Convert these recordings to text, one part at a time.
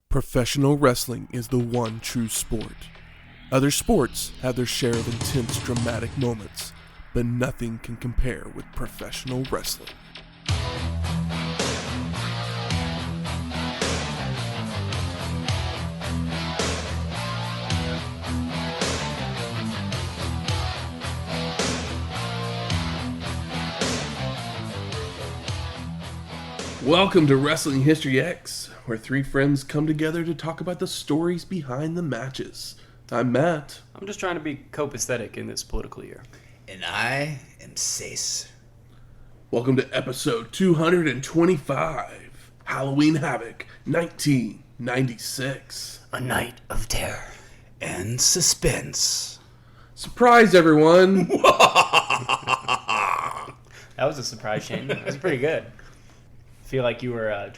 Professional wrestling is the one true sport. Other sports have their share of intense, dramatic moments, but nothing can compare with professional wrestling. Welcome to Wrestling History X, where three friends come together to talk about the stories behind the matches. I'm Matt. I'm just trying to be copacetic in this political year. And I am Syxx. Welcome to episode 225, Halloween Havoc, 1996. A night of terror. And suspense. Surprise, everyone! That was a surprise, Shane. That was pretty good. I feel like you were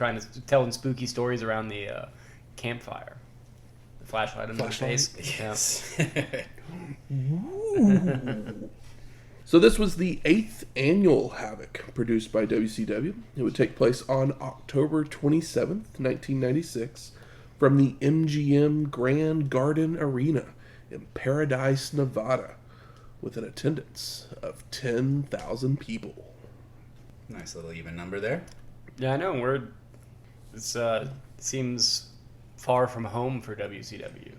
telling spooky stories around the campfire. The flashlight on your face. Yes. Yeah. So this was the 8th annual Havoc produced by WCW. It would take place on October 27th, 1996, from the MGM Grand Garden Arena in Paradise, Nevada, with an attendance of 10,000 people. Nice little even number there. Yeah, I know. It seems far from home for WCW.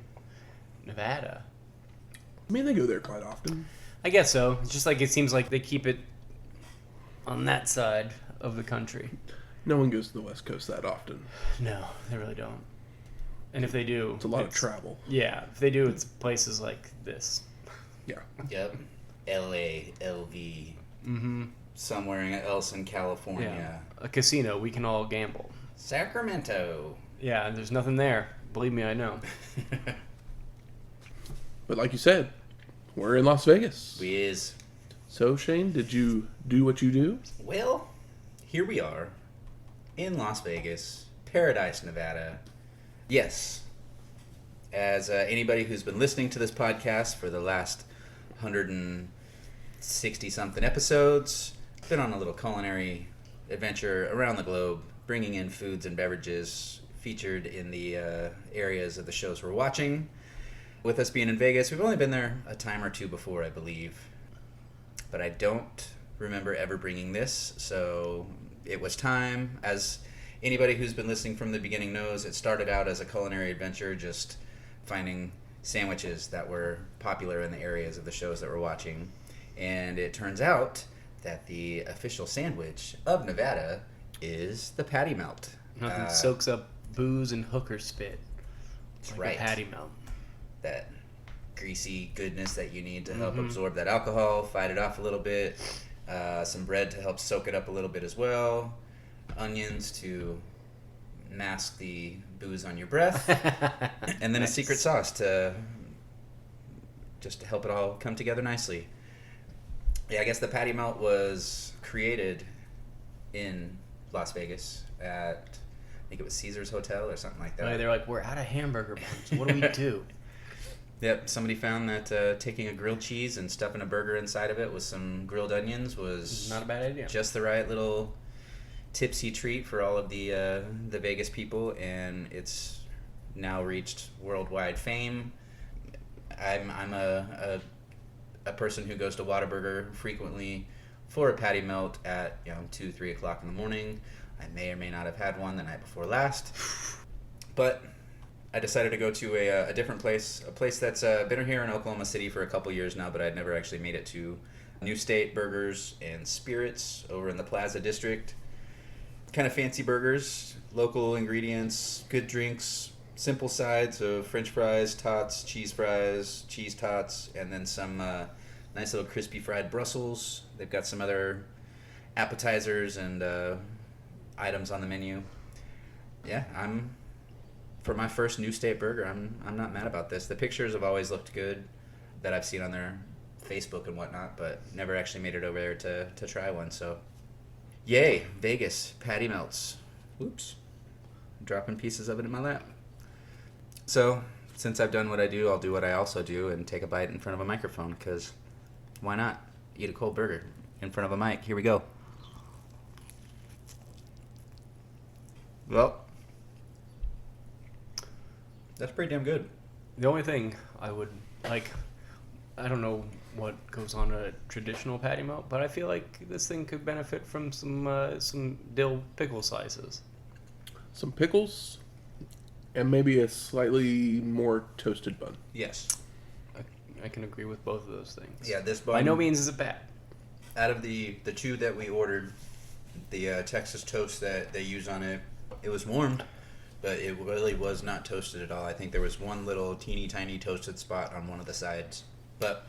Nevada. I mean, they go there quite often. I guess so. It's just like it seems like they keep it on that side of the country. No one goes to the West Coast that often. No, they really don't. And if they do... It's a lot of travel. Yeah, if they do, it's places like this. Yeah. Yep. LA, LV. Mm-hmm. Somewhere else in California. Yeah. A casino, we can all gamble. Sacramento. Yeah, and there's nothing there. Believe me, I know. But like you said, we're in Las Vegas. We is. So, Shane, did you do what you do? Well, here we are in Las Vegas, Paradise, Nevada. Yes. As anybody who's been listening to this podcast for the last 160-something episodes, been on a little culinary adventure around the globe, bringing in foods and beverages featured in the areas of the shows we're watching. With us being in Vegas, we've only been there a time or two before, I believe. But I don't remember ever bringing this, so it was time. As anybody who's been listening from the beginning knows, it started out as a culinary adventure, just finding sandwiches that were popular in the areas of the shows that we're watching. And it turns out that the official sandwich of Nevada is the patty melt. Nothing soaks up booze and hooker spit. That's like right. A patty melt. That greasy goodness that you need to help absorb that alcohol, fight it off a little bit. Some bread to help soak it up a little bit as well. Onions to mask the booze on your breath. And then Nice. a secret sauce to help it all come together nicely. Yeah, I guess the patty melt was created in Las Vegas at, I think it was Caesar's Hotel or something like that. Right, they're like, we're out of hamburger buns. What do we do? Yep, somebody found that taking a grilled cheese and stuffing a burger inside of it with some grilled onions was Not a bad idea. just the right little tipsy treat for all of the Vegas people, and it's now reached worldwide fame. I'm a person who goes to Whataburger frequently for a patty melt at 2-3 o'clock in the morning. I may or may not have had one the night before last, but I decided to go to a different place, a place that's been here in Oklahoma City for a couple years now, but I'd never actually made it to. New State Burgers and Spirits over in the Plaza District. Kind of fancy burgers, local ingredients, good drinks, simple sides of French fries, tots, cheese tots, and then some nice little crispy fried Brussels. They've got some other appetizers and items on the menu. Yeah, for my first New State burger, I'm not mad about this. The pictures have always looked good that I've seen on their Facebook and whatnot, but never actually made it over there to try one. So, yay, Vegas patty melts. Oops, I'm dropping pieces of it in my lap. So, since I've done what I do, I'll do what I also do and take a bite in front of a microphone, because why not? Eat a cold burger in front of a mic. Here we go. Well, That's pretty damn good. The only thing I would like, I don't know what goes on a traditional patty melt, but I feel like this thing could benefit from some dill pickle slices. Some pickles, and maybe a slightly more toasted bun. Yes. I can agree with both of those things. Yeah, this bun... By no means is it bad. Out of the two that we ordered, the Texas toast that they used on it, it was warmed, but it really was not toasted at all. I think there was one little teeny tiny toasted spot on one of the sides. But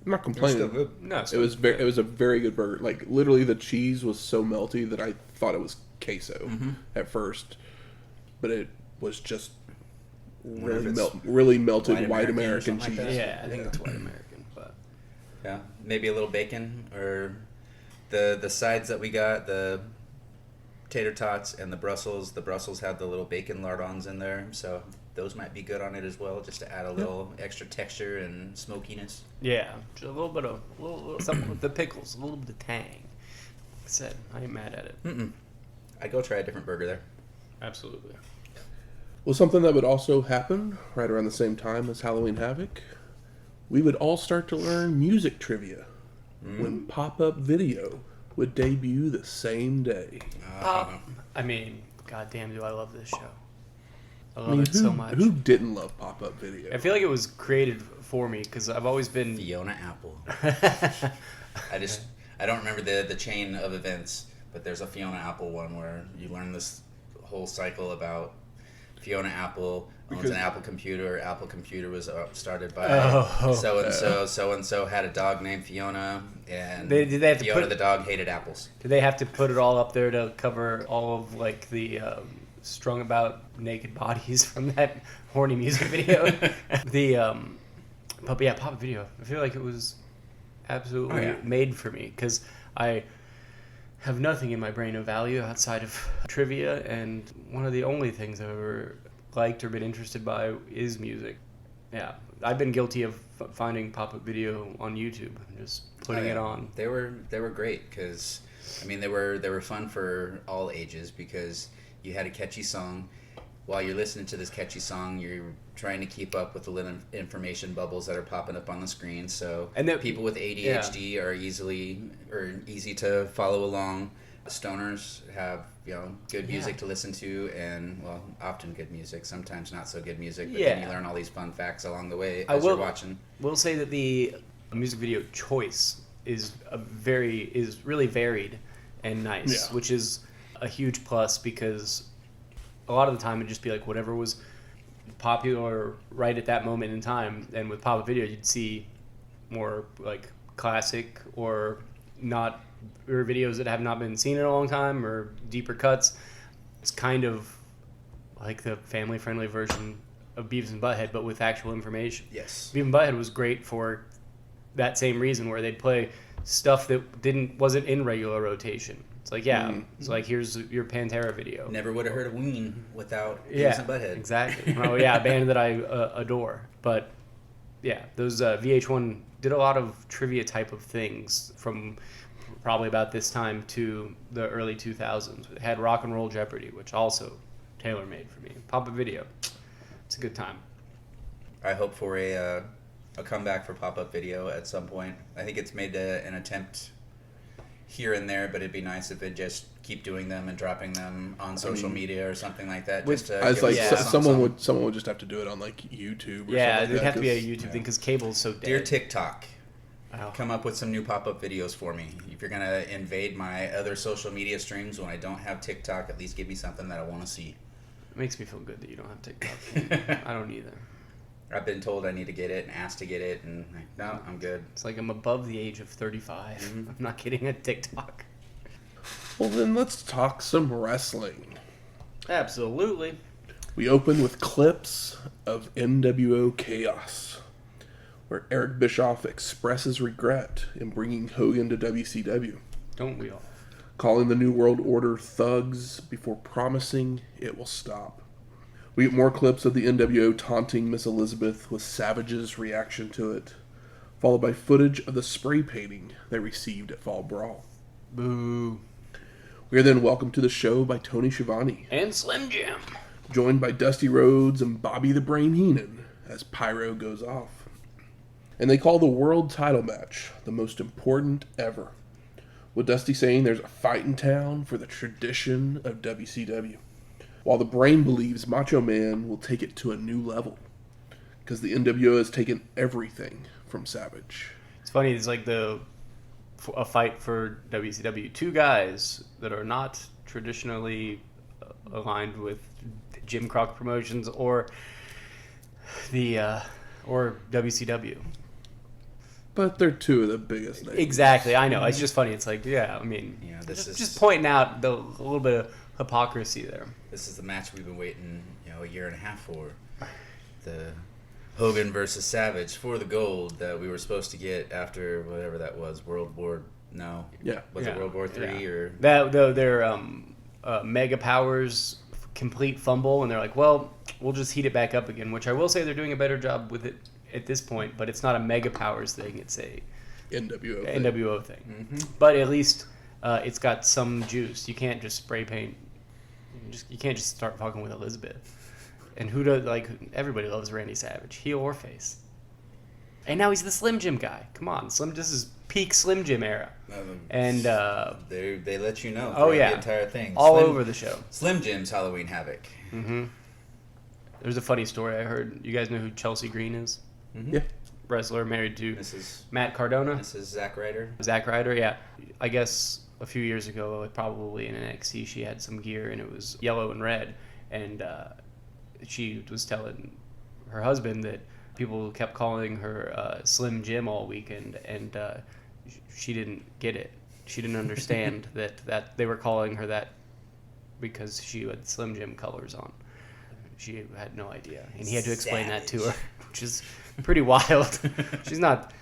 I'm not complaining. Still good. No, It was a very good burger. Like, literally the cheese was so melty that I thought it was queso at first, but it was just really melted white American cheese. Like yeah, I think it's white American, but yeah, maybe a little bacon or the sides that we got, the tater tots and the Brussels. The Brussels had the little bacon lardons in there, so those might be good on it as well, just to add a little extra texture and smokiness. yeah, just a little bit of little something with the pickles, a little bit of tang. Like I said, I ain't mad at it. I'd go try a different burger there. Absolutely. Well, something that would also happen right around the same time as Halloween Havoc, we would all start to learn music trivia when Pop-Up Video would debut the same day. I mean, goddamn, do I love this show. I love it so much. Who didn't love Pop-Up Video? I feel like it was created for me because I've always been... Fiona Apple. I don't remember the chain of events, but there's a Fiona Apple one where you learn this whole cycle about Fiona Apple owns an Apple computer. Apple computer was started by so-and-so had a dog named Fiona, and Did they have to Fiona put- the dog hated apples. Did they have to put it all up there to cover all of like the strung about naked bodies from that horny music video? But yeah, Pop Video. I feel like it was absolutely made for me because I have nothing in my brain of value outside of trivia, and one of the only things I've ever liked or been interested by is music. Yeah, I've been guilty of finding pop-up video on YouTube and just putting it on. They were great because, I mean, they were fun for all ages because you had a catchy song. While you're listening to this catchy song, you're trying to keep up with the little information bubbles that are popping up on the screen. So people with ADHD are easy to follow along. Stoners have good music to listen to, and often good music. Sometimes not so good music, but then you learn all these fun facts along the way as you're watching. Will say that the music video choice is really varied and nice, which is a huge plus because a lot of the time it'd just be like whatever was popular right at that moment in time, and with pop-up video you'd see more like classic or videos that have not been seen in a long time or deeper cuts. It's kind of like the family-friendly version of Beavis and Butthead, but with actual information. Yes. Beavis and Butthead was great for that same reason, where they'd play stuff that wasn't in regular rotation. It's like, it's like, here's your Pantera video. Never would have heard of Ween without Beavis and Butthead. Exactly. Oh, yeah, a band that I adore. But, yeah, those VH1 did a lot of trivia type of things from probably about this time to the early 2000s. It had Rock and Roll Jeopardy, which also tailor-made for me. Pop-up video. It's a good time. I hope for a comeback for pop-up video at some point. I think it's made an attempt here and there, but it'd be nice if it just keep doing them and dropping them on social media or something like that. Just to someone would just have to do it on like YouTube. Or yeah, something it'd like have to be a YouTube thing because cable's so dead. Dear TikTok, come up with some new pop-up videos for me. If you're gonna invade my other social media streams when I don't have TikTok, at least give me something that I want to see. It makes me feel good that you don't have TikTok. I don't either. I've been told I need to get it and asked to get it, and no, I'm good. It's like I'm above the age of 35. I'm not getting a TikTok. Well, then let's talk some wrestling. Absolutely. We open with clips of NWO Chaos, where Eric Bischoff expresses regret in bringing Hogan to WCW. Don't we all? Calling the New World Order thugs before promising it will stop. We get more clips of the NWO taunting Miss Elizabeth with Savage's reaction to it, followed by footage of the spray painting they received at Fall Brawl. Boo. We are then welcomed to the show by Tony Schiavone. And Slim Jim. joined by Dusty Rhodes and Bobby the Brain Heenan as Pyro goes off. And they call the world title match the most important ever, with Dusty saying there's a fight in town for the tradition of WCW, while the Brain believes Macho Man will take it to a new level, because the NWO has taken everything from Savage. It's funny, it's like a fight for WCW. Two guys that are not traditionally aligned with Jim Crockett Promotions or or WCW. But they're two of the biggest names. Exactly, I know. It's just funny. It's like, this is just pointing out a little bit of hypocrisy there. This is the match we've been waiting, a year and a half for. The Hogan versus Savage for the gold that we were supposed to get after whatever that was, World War. No, was it World War III or their Mega Powers complete fumble, and they're like, well, we'll just heat it back up again. Which I will say they're doing a better job with it at this point, but it's not a Mega Powers thing; it's a NWO thing. Mm-hmm. But at least it's got some juice. You can't just spray paint. You can't just start fucking with Elizabeth. And who does, everybody loves Randy Savage, heel or face. And now he's the Slim Jim guy. Come on, this is peak Slim Jim era. And they let you know. The entire thing all over the show. Slim Jim's Halloween Havoc. Mm-hmm. There's a funny story I heard. You guys know who Chelsea Green is? Mm-hmm. Yeah. Wrestler married to Mrs. Matt Cardona. Mrs. Zack Ryder. Zack Ryder, yeah. I guess a few years ago, probably in NXT, she had some gear and it was yellow and red, and she was telling her husband that people kept calling her Slim Jim all weekend, and she didn't get it. She didn't understand that they were calling her that because she had Slim Jim colors on. She had no idea, and he had to explain that to her, which is pretty wild. She's not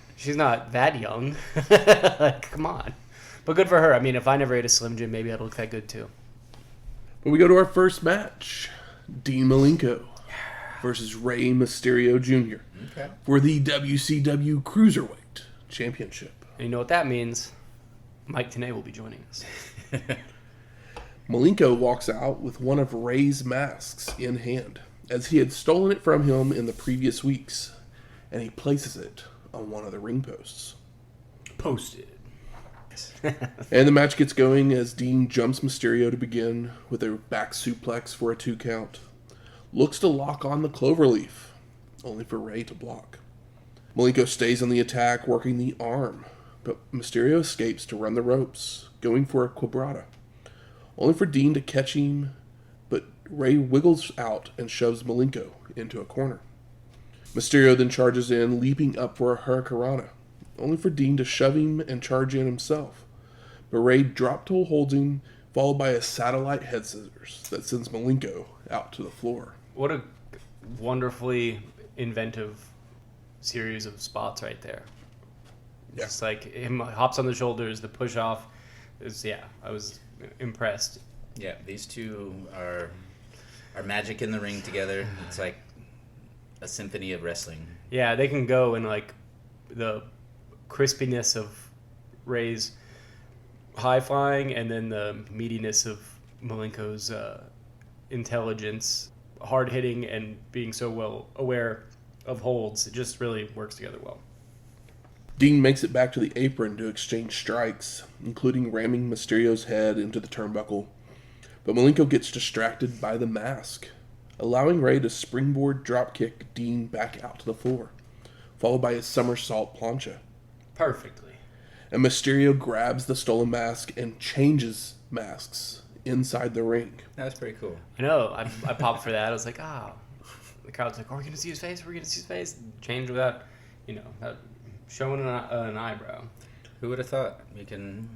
that young. Come on. But good for her. I mean, if I never ate a Slim Jim, maybe I'd look that good too. But we go to our first match. Dean Malenko versus Rey Mysterio Jr. For the WCW Cruiserweight Championship. And you know what that means? Mike Tenay will be joining us. Malenko walks out with one of Rey's masks in hand, as he had stolen it from him in the previous weeks, and he places it on one of the ring posts. Posted. And the match gets going as Dean jumps Mysterio to begin with a back suplex for a 2 count. Looks to lock on the cloverleaf, only for Rey to block. Malenko stays on the attack, working the arm, but Mysterio escapes to run the ropes, going for a quebrada. Only for Dean to catch him, but Rey wiggles out and shoves Malenko into a corner. Mysterio then charges in, leaping up for a hurricanrana, only for Dean to shove him and charge in himself. But Rey drop toe holds him, followed by a satellite head scissors that sends Malenko out to the floor. What a wonderfully inventive series of spots right there. Yeah. Just like him hops on the shoulders, the push off. I was impressed. Yeah, these two are magic in the ring together. It's like a symphony of wrestling. Yeah, they can go in like the crispiness of Rey's high flying and then the meatiness of Malenko's intelligence, hard hitting, and being so well aware of holds. It just really works together well. Dean makes it back to the apron to exchange strikes, including ramming Mysterio's head into the turnbuckle. But Malenko gets distracted by the mask, allowing Rey to springboard dropkick Dean back out to the floor, followed by his somersault plancha. Perfectly. And Mysterio grabs the stolen mask and changes masks inside the ring. That was pretty cool. I know. I popped for that. I was like, The crowd's like, are we going to see his face? Change without, showing an eyebrow. Who would have thought you can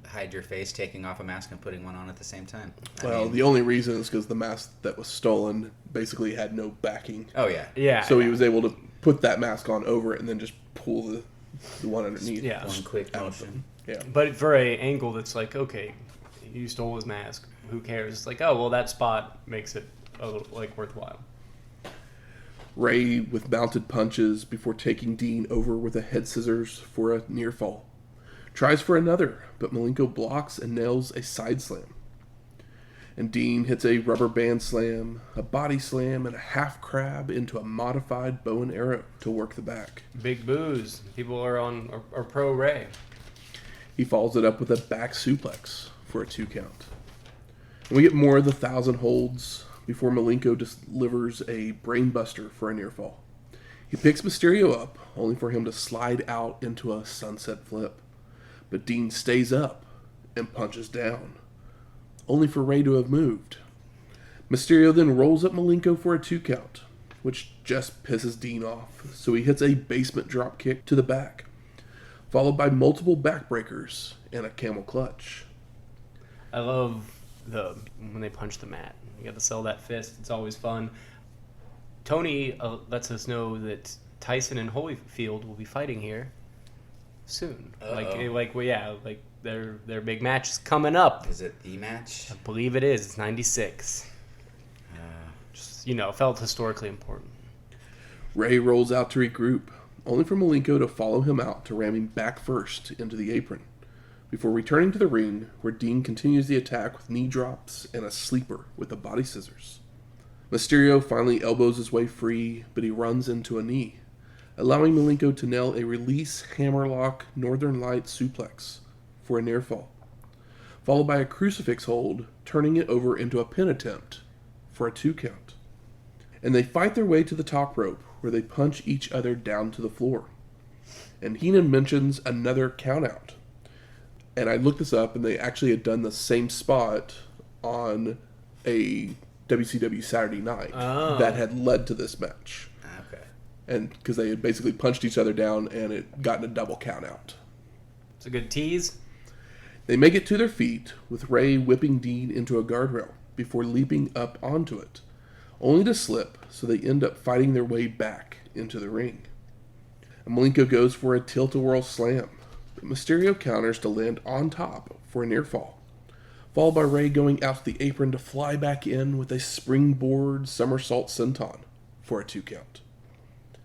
hide your face taking off a mask and putting one on at the same time? The only reason is because the mask that was stolen basically had no backing. Oh, yeah. Yeah. So he was able to put that mask on over it and then just pull the one underneath. Yeah. One quick motion. Yeah. But for an angle that's like, okay, you stole his mask. Who cares? It's like, oh, well, that spot makes it a little, worthwhile. Rey with mounted punches before taking Dean over with a head scissors for a near fall. Tries for another, but Malenko blocks and nails a side slam. And Dean hits a rubber band slam, a body slam, and a half crab into a modified bow and arrow to work the back. Big boos. People are pro Ray. He follows it up with a back suplex for a 2 count. And we get more of the 1,000 holds before Malenko delivers a brainbuster for a near fall. He picks Mysterio up, only for him to slide out into a sunset flip. But Dean stays up and punches down, only for Ray to have moved. Mysterio then rolls up Malenko for a 2 count, which just pisses Dean off, so he hits a basement drop kick to the back, followed by multiple backbreakers and a camel clutch. I love when they punch the mat. You got to sell that fist. It's always fun. Tony lets us know that Tyson and Holyfield will be fighting here soon. Their big match is coming up. Is it the match? I believe it is. It's 96. Felt historically important. Ray rolls out to regroup, only for Malenko to follow him out to ram him back first into the apron, before returning to the ring, where Dean continues the attack with knee drops and a sleeper with the body scissors. Mysterio finally elbows his way free, but he runs into a knee, allowing Malenko to nail a release hammerlock Northern Light suplex for a near fall, followed by a crucifix hold, turning it over into a pin attempt for a 2 count. And they fight their way to the top rope, where they punch each other down to the floor. And Heenan mentions another countout. And I looked this up, and they actually had done the same spot on a WCW Saturday Night that had led to this match. Okay. And because they had basically punched each other down, and it gotten a double countout. It's a good tease. They make it to their feet, with Ray whipping Dean into a guardrail before leaping up onto it, only to slip, so they end up fighting their way back into the ring. And Malenko goes for a tilt-a-whirl slam, but Mysterio counters to land on top for a near fall, followed by Ray going out to the apron to fly back in with a springboard somersault senton for a 2 count.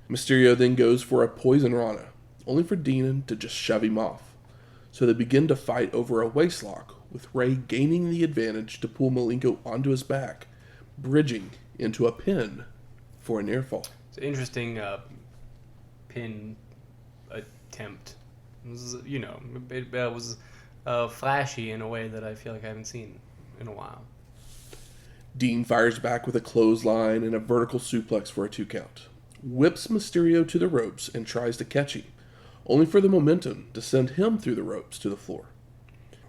Mysterio then goes for a poison rana, only for Dean to just shove him off. So they begin to fight over a waistlock, with Ray gaining the advantage to pull Malenko onto his back, bridging into a pin for a near fall. It's an interesting pin attempt. It was flashy in a way that I feel like I haven't seen in a while. Dean fires back with a clothesline and a vertical suplex for a 2 count, whips Mysterio to the ropes and tries to catch him, only for the momentum to send him through the ropes to the floor.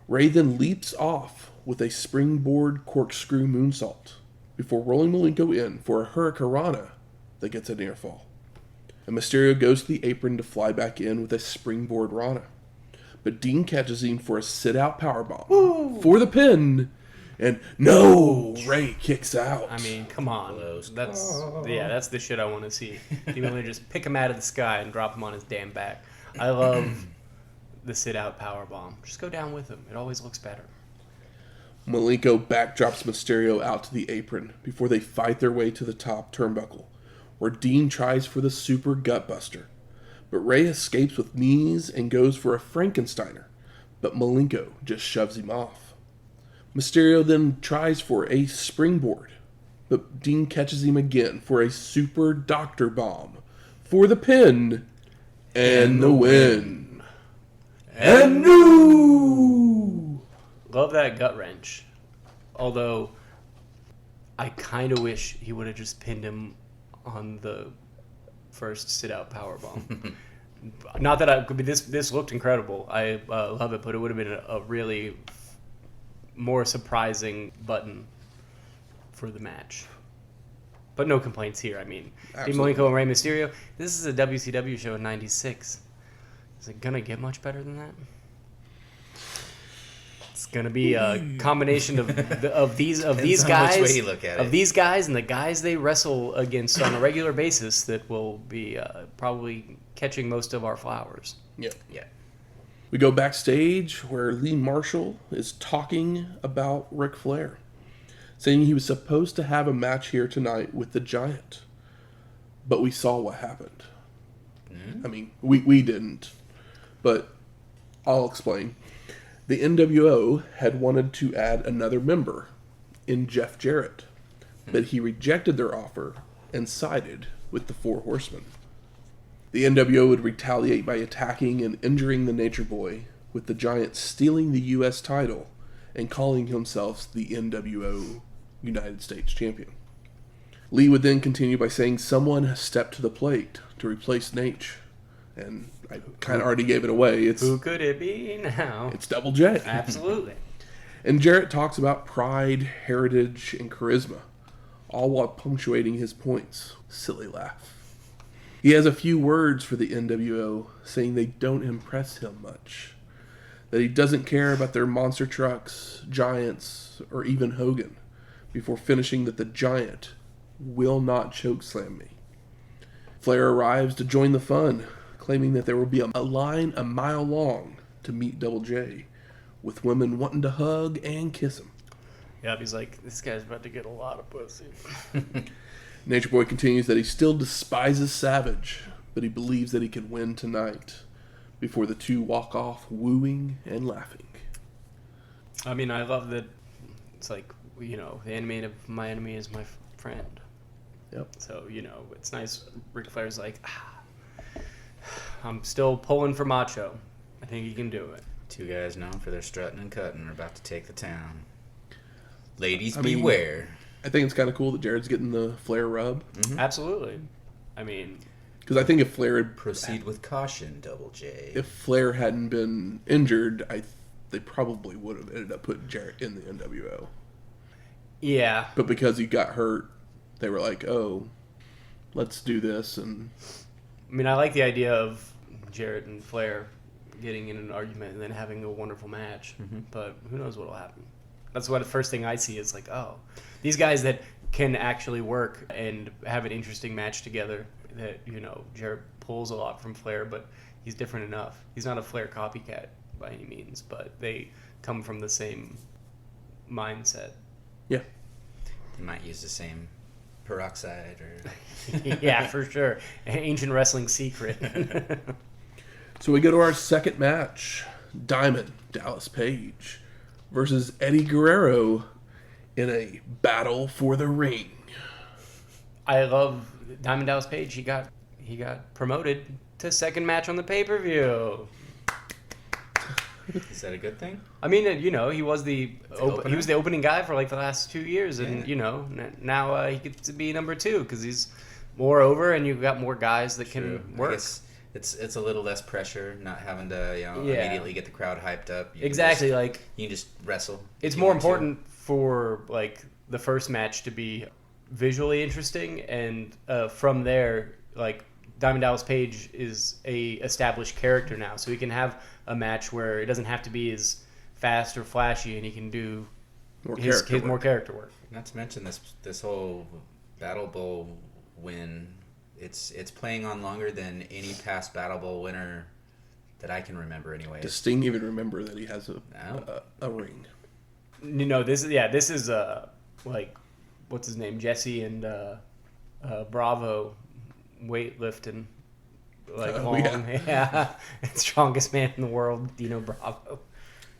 Ray then leaps off with a springboard corkscrew moonsault, before rolling Malenko in for a hurricanrana that gets a near fall. And Mysterio goes to the apron to fly back in with a springboard rana. But Dean catches him for a sit-out powerbomb for the pin, and Ray kicks out. I mean, come on. That's the shit I want to see. You really just pick him out of the sky and drop him on his damn back. I love the sit-out powerbomb. Just go down with him. It always looks better. Malenko backdrops Mysterio out to the apron before they fight their way to the top turnbuckle, where Dean tries for the super gutbuster. But Ray escapes with knees and goes for a Frankensteiner, but Malenko just shoves him off. Mysterio then tries for a springboard, but Dean catches him again for a super doctor bomb for the pin and the win. And new! Love that gut wrench. Although, I kind of wish he would have just pinned him on the first sit-out powerbomb. Not that this looked incredible. I love it, but it would have been a really more surprising button for the match. But no complaints here. I mean, Dean Malenko and Rey Mysterio. This is a WCW show in '96. Is it gonna get much better than that? It's gonna be a combination of these guys, which way you look at it. these guys and the guys they wrestle against on a regular basis that will be probably catching most of our flowers. Yep. Yeah. We go backstage where Lee Marshall is talking about Ric Flair, saying he was supposed to have a match here tonight with the Giant, but we saw what happened. I mean, we didn't, but I'll explain. The NWO had wanted to add another member, in Jeff Jarrett, but he rejected their offer and sided with the Four Horsemen. The NWO would retaliate by attacking and injuring the Nature Boy, with the Giant stealing the U.S. title and calling himself the NWO United States Champion. Lee would then continue by saying someone has stepped to the plate to replace Nate. And I kind of already gave it away. Who could it be now? It's Double J. Absolutely. And Jarrett talks about pride, heritage, and charisma, all while punctuating his points. Silly laugh. He has a few words for the NWO, saying they don't impress him much. That he doesn't care about their monster trucks, Giants, or even Hogan, before finishing that the Giant will not chokeslam me. Flair arrives to join the fun, claiming that there will be a line a mile long to meet Double J, with women wanting to hug and kiss him. Yeah, he's like, this guy's about to get a lot of pussy. Nature Boy continues that he still despises Savage, but he believes that he can win tonight, before the two walk off wooing and laughing. I mean, I love that it's like, the anime of my enemy is my friend. Yep. So, it's nice. Ric Flair's like, I'm still pulling for Macho. I think he can do it. Two guys known for their strutting and cutting are about to take the town. Ladies, beware. I think it's kind of cool that Jarrett's getting the Flair rub. Mm-hmm. Absolutely. I mean... Because I think if Flair had... Proceed with caution, Double J. If Flair hadn't been injured, they probably would have ended up putting Jarrett in the NWO. Yeah. But because he got hurt, they were like, oh, let's do this. And I mean, I like the idea of Jarrett and Flair getting in an argument and then having a wonderful match. Mm-hmm. But who knows what will happen. That's what the first thing I see is like, oh, these guys that can actually work and have an interesting match together that, Jarrett pulls a lot from Flair, but he's different enough. He's not a Flair copycat by any means, but they come from the same mindset. Yeah. They might use the same peroxide or... Yeah, for sure. Ancient wrestling secret. So we go to our second match. Diamond Dallas Page versus Eddie Guerrero in a battle for the ring. I love Diamond Dallas Page. He got promoted to second match on the pay-per-view. Is that a good thing? I mean, he was the opening guy for like the last 2 years, and now he gets to be number 2 because he's more over, and you've got more guys that can work. It's a little less pressure, not having to immediately get the crowd hyped up. You can just wrestle. It's more important for like the first match to be visually interesting, and from there, like Diamond Dallas Page is a established character now, so he can have a match where it doesn't have to be as fast or flashy, and he can do more character work. Not to mention this whole Battle Bowl win. It's playing on longer than any past Battle Bowl winner that I can remember anyway. Does Sting even remember that he has a ring? This is like, what's his name? Jesse and Bravo weightlifting. Strongest man in the world, Dino Bravo.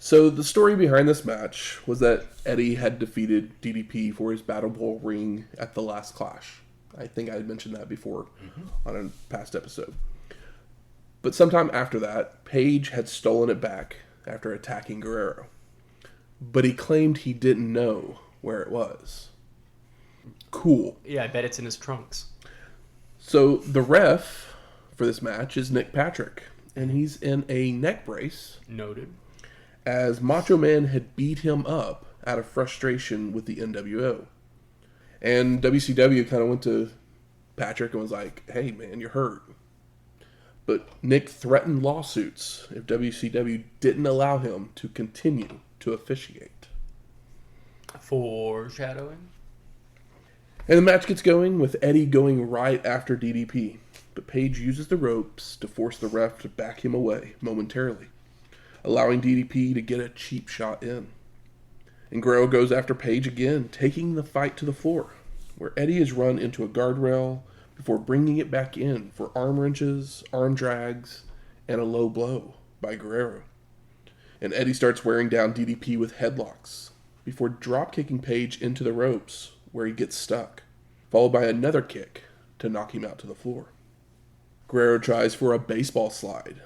So the story behind this match was that Eddie had defeated DDP for his Battle Bowl ring at the last Clash. I think I had mentioned that before on a past episode. But sometime after that, Page had stolen it back after attacking Guerrero. But he claimed he didn't know where it was. Cool. Yeah, I bet it's in his trunks. So the ref for this match is Nick Patrick, and he's in a neck brace. Noted. As Macho Man had beat him up out of frustration with the NWO. And WCW kind of went to Patrick and was like, hey, man, you're hurt. But Nick threatened lawsuits if WCW didn't allow him to continue to officiate. Foreshadowing. And the match gets going with Eddie going right after DDP. But Page uses the ropes to force the ref to back him away momentarily, allowing DDP to get a cheap shot in. And Guerrero goes after Page again, taking the fight to the floor, where Eddie is run into a guardrail before bringing it back in for arm wrenches, arm drags, and a low blow by Guerrero. And Eddie starts wearing down DDP with headlocks, before drop-kicking Page into the ropes, where he gets stuck, followed by another kick to knock him out to the floor. Guerrero tries for a baseball slide,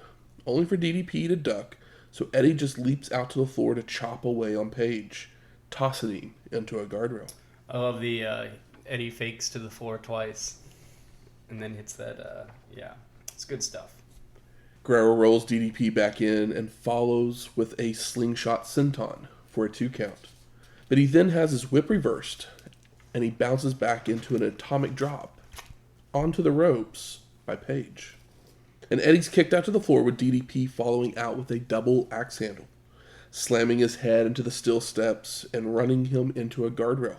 only for DDP to duck, so Eddie just leaps out to the floor to chop away on Page, tossing him into a guardrail. I love the Eddie fakes to the floor twice, and then hits that, it's good stuff. Guerrero rolls DDP back in and follows with a slingshot senton for a 2 count. But he then has his whip reversed, and he bounces back into an atomic drop onto the ropes by Page. And Eddie's kicked out to the floor with DDP following out with a double axe handle, slamming his head into the steel steps and running him into a guardrail,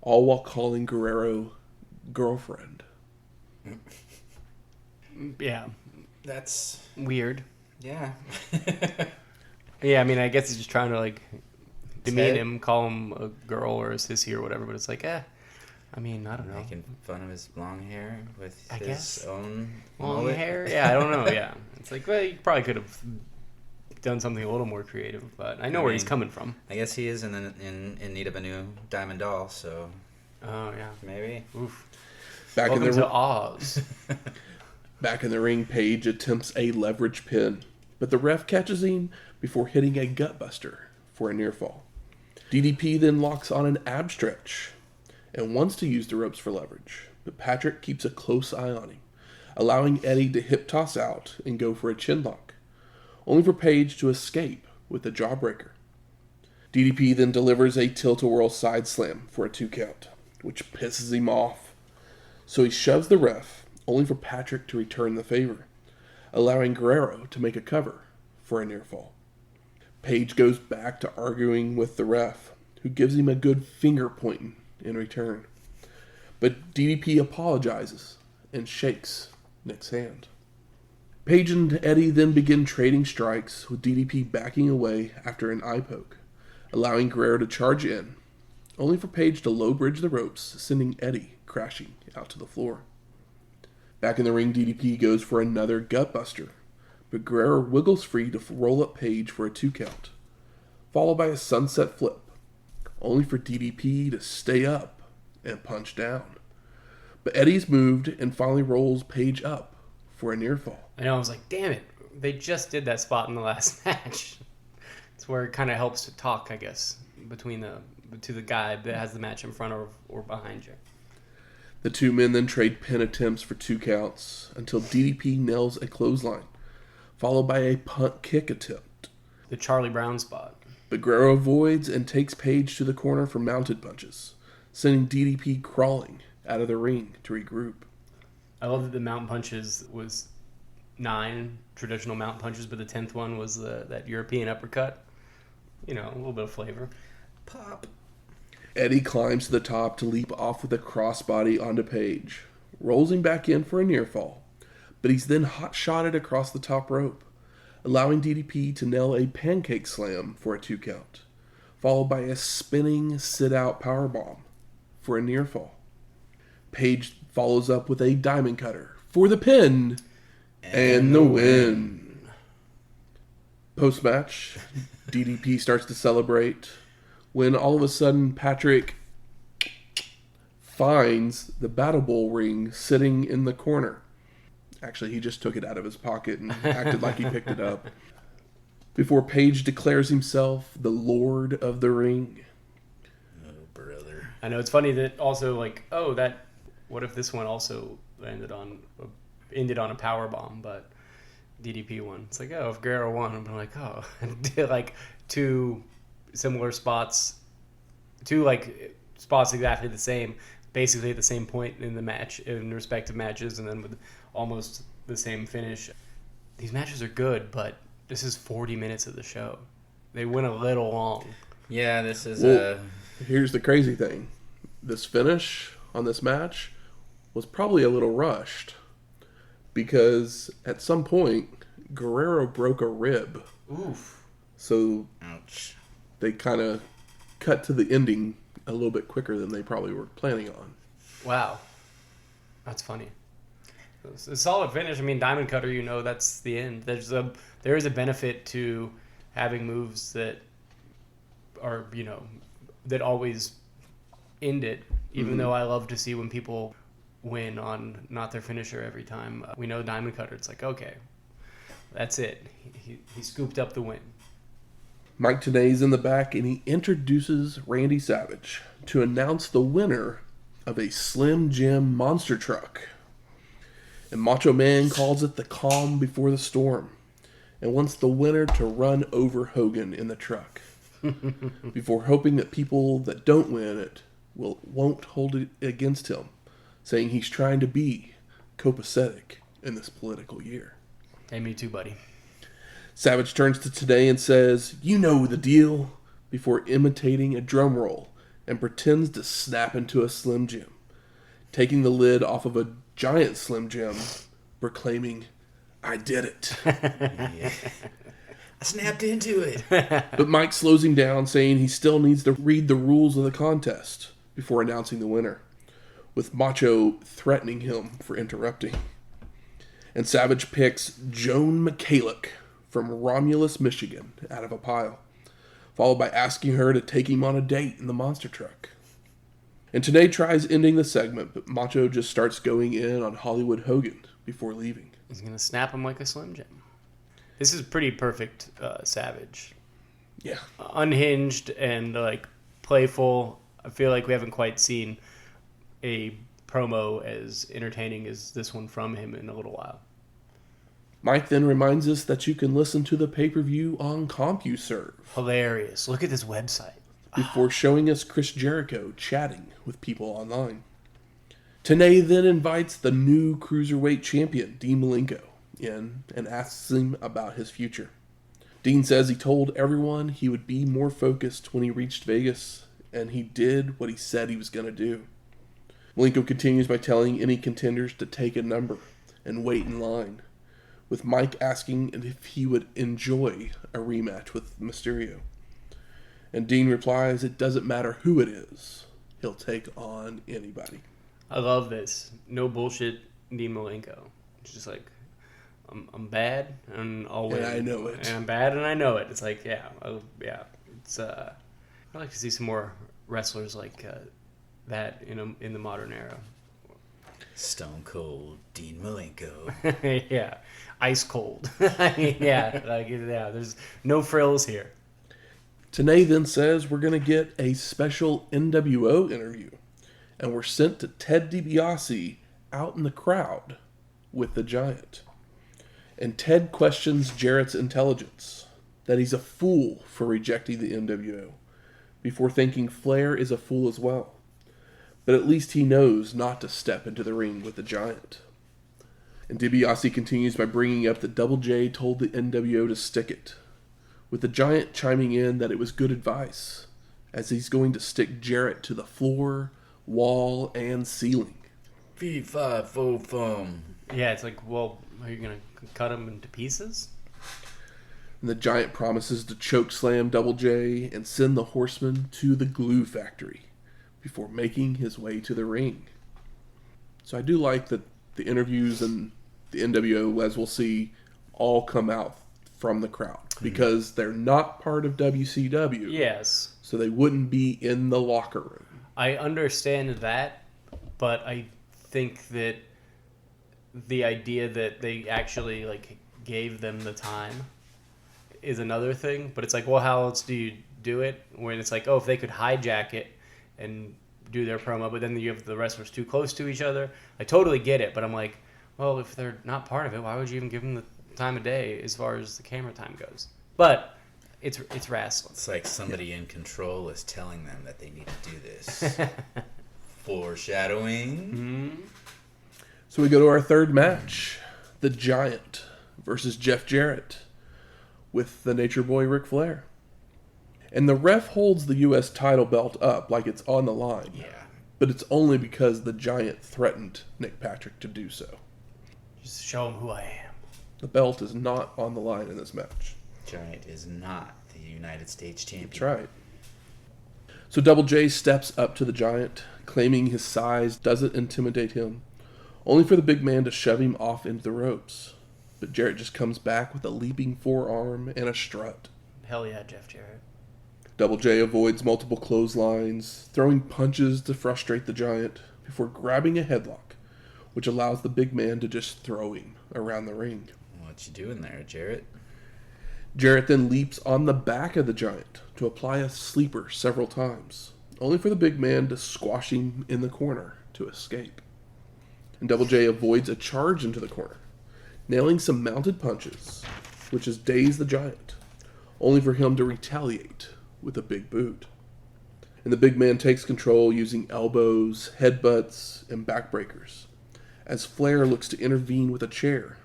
all while calling Guerrero girlfriend. Yeah. That's weird. Yeah. Yeah, I mean, I guess he's just trying to, like, demean Ted? him, call him a girl or a sissy or whatever, but it's like, I mean, I don't know. Making fun of his long hair with I his guess. own Long mullet. hair? Yeah, I don't know, yeah. It's like, well, you probably could have done something a little more creative, but I know where he's coming from. I guess he is in need of a new diamond doll, so Oh, yeah. maybe. Oof. Back Welcome in to the Oz. Back in the ring, Page attempts a leverage pin, but the ref catches him before hitting a gutbuster for a near fall. DDP then locks on an ab stretch and wants to use the ropes for leverage, but Patrick keeps a close eye on him, allowing Eddie to hip toss out and go for a chin lock, only for Page to escape with a jawbreaker. DDP then delivers a tilt-a-whirl side slam for a 2 count, which pisses him off, so he shoves the ref, only for Patrick to return the favor, allowing Guerrero to make a cover for a near fall. Page goes back to arguing with the ref, who gives him a good finger pointing in return. But DDP apologizes and shakes Nick's hand. Page and Eddie then begin trading strikes, with DDP backing away after an eye poke, allowing Guerrero to charge in, only for Page to low bridge the ropes, sending Eddie crashing out to the floor. Back in the ring, DDP goes for another gutbuster, but Guerrero wiggles free to roll up Page for a 2 count, followed by a sunset flip, only for DDP to stay up and punch down. But Eddie's moved and finally rolls Page up for a near fall. I know, I was like, damn it. They just did that spot in the last match. It's where it kind of helps to talk, I guess, to the guy that has the match in front or behind you. The two men then trade pin attempts for 2 counts until DDP nails a clothesline, followed by a punt kick attempt. The Charlie Brown spot. But Guerrero avoids and takes Page to the corner for mounted punches, sending DDP crawling out of the ring to regroup. I love that the mountain punches was 9 traditional mountain punches, but the 10th one was that European uppercut. You know, a little bit of flavor. Pop. Eddie climbs to the top to leap off with a crossbody onto Page, rolls him back in for a near fall, but he's then hot-shotted across the top rope, allowing DDP to nail a pancake slam for a 2 count, followed by a spinning sit-out powerbomb for a near fall. Page follows up with a diamond cutter for the pin and the win. Post-match, DDP starts to celebrate when all of a sudden Patrick finds the Battle Bowl ring sitting in the corner. Actually, he just took it out of his pocket and acted like he picked it up. Before Page declares himself the Lord of the Ring. Oh, brother. I know, it's funny that also, like, what if this one also ended on a power bomb, but DDP won. It's like, if Guerrero won, I'm like, like 2 similar spots, 2 like spots exactly the same, basically at the same point in the match, in respective matches, and then with almost the same finish. These matches are good, but this is 40 minutes of the show. They went a little long. Yeah, this is Here's the crazy thing. This finish on this match was probably a little rushed, because at some point Guerrero broke a rib. Oof. So ouch. They kind of cut to the ending a little bit quicker than they probably were planning on. Wow. That's funny. It's a solid finish. I mean, Diamond Cutter, that's the end. There is a benefit to having moves that are, that always end it, even though I love to see when people win on not their finisher every time. We know Diamond Cutter, it's like, okay, that's it. He scooped up the win. Mike Tenay's in the back, and he introduces Randy Savage to announce the winner of a Slim Jim monster truck. And Macho Man calls it the calm before the storm, and wants the winner to run over Hogan in the truck, before hoping that people that don't win it won't hold it against him, saying he's trying to be copacetic in this political year. Hey, me too, buddy. Savage turns to Tenay and says, "You know the deal," before imitating a drum roll and pretends to snap into a Slim Jim, taking the lid off of a giant Slim Jim, proclaiming, "I did it." Yeah. I snapped into it. But Mike slows him down, saying he still needs to read the rules of the contest before announcing the winner, with Macho threatening him for interrupting. And Savage picks Joan McCalloch from Romulus, Michigan, out of a pile, followed by asking her to take him on a date in the monster truck. And Tenay tries ending the segment, but Macho just starts going in on Hollywood Hogan before leaving. He's going to snap him like a Slim Jim. This is pretty perfect Savage. Yeah. Unhinged and like playful. I feel like we haven't quite seen a promo as entertaining as this one from him in a little while. Mike then reminds us that you can listen to the pay-per-view on CompuServe. Hilarious. Look at this website. Before showing us Chris Jericho chatting with people online. Tenay then invites the new Cruiserweight champion, Dean Malenko, in and asks him about his future. Dean says he told everyone he would be more focused when he reached Vegas, and he did what he said he was going to do. Malenko continues by telling any contenders to take a number and wait in line, with Mike asking if he would enjoy a rematch with Mysterio. And Dean replies, it doesn't matter who it is, he'll take on anybody. I love this. No bullshit, Dean Malenko. It's just like, I'm bad and I'll win. And I know it. And I'm bad and I know it. It's like, yeah. It's I'd like to see some more wrestlers like that in the modern era. Stone Cold Dean Malenko. Yeah, ice cold. I mean, there's no frills here. Tenay then says we're going to get a special NWO interview, and we're sent to Ted DiBiase out in the crowd with the Giant. And Ted questions Jarrett's intelligence, that he's a fool for rejecting the NWO, before thinking Flair is a fool as well. But at least he knows not to step into the ring with the Giant. And DiBiase continues by bringing up that Double J told the NWO to stick it, with the Giant chiming in that it was good advice, as he's going to stick Jarrett to the floor, wall, and ceiling. Fee, fi, fo, fum. Yeah, it's like, well, are you going to cut him into pieces? And the Giant promises to chokeslam Double J and send the Horsemen to the glue factory before making his way to the ring. So I do like that the interviews and the NWO, as we'll see, all come out from the crowd because they're not part of WCW. Yes. So they wouldn't be in the locker room. I understand that, but I think that the idea that they actually like gave them the time is another thing. But it's like, well, how else do you do it? When it's like, oh, if they could hijack it and do their promo, but then you have the wrestlers too close to each other. I totally get it, but I'm like, well, if they're not part of it, why would you even give them the time of day as far as the camera time goes? But it's wrestling. It's like somebody in control is telling them that they need to do this. Foreshadowing. Mm-hmm. So we go to our third match, the Giant versus Jeff Jarrett with the Nature Boy Ric Flair. And the ref holds the U.S. title belt up like it's on the line. Yeah. But it's only because the Giant threatened Nick Patrick to do so. Just show them who I am. The belt is not on the line in this match. Giant is not the United States champion. That's right. So Double J steps up to the Giant, claiming his size doesn't intimidate him, only for the big man to shove him off into the ropes. But Jarrett just comes back with a leaping forearm and a strut. Hell yeah, Jeff Jarrett. Double J avoids multiple clotheslines, throwing punches to frustrate the Giant before grabbing a headlock, which allows the big man to just throw him around the ring. What you doing there, Jarrett? Jarrett then leaps on the back of the Giant to apply a sleeper several times, only for the big man to squash him in the corner to escape. And Double J avoids a charge into the corner, nailing some mounted punches, which has dazed the Giant, only for him to retaliate with a big boot. And the big man takes control using elbows, headbutts, and backbreakers, as Flair looks to intervene with a chair,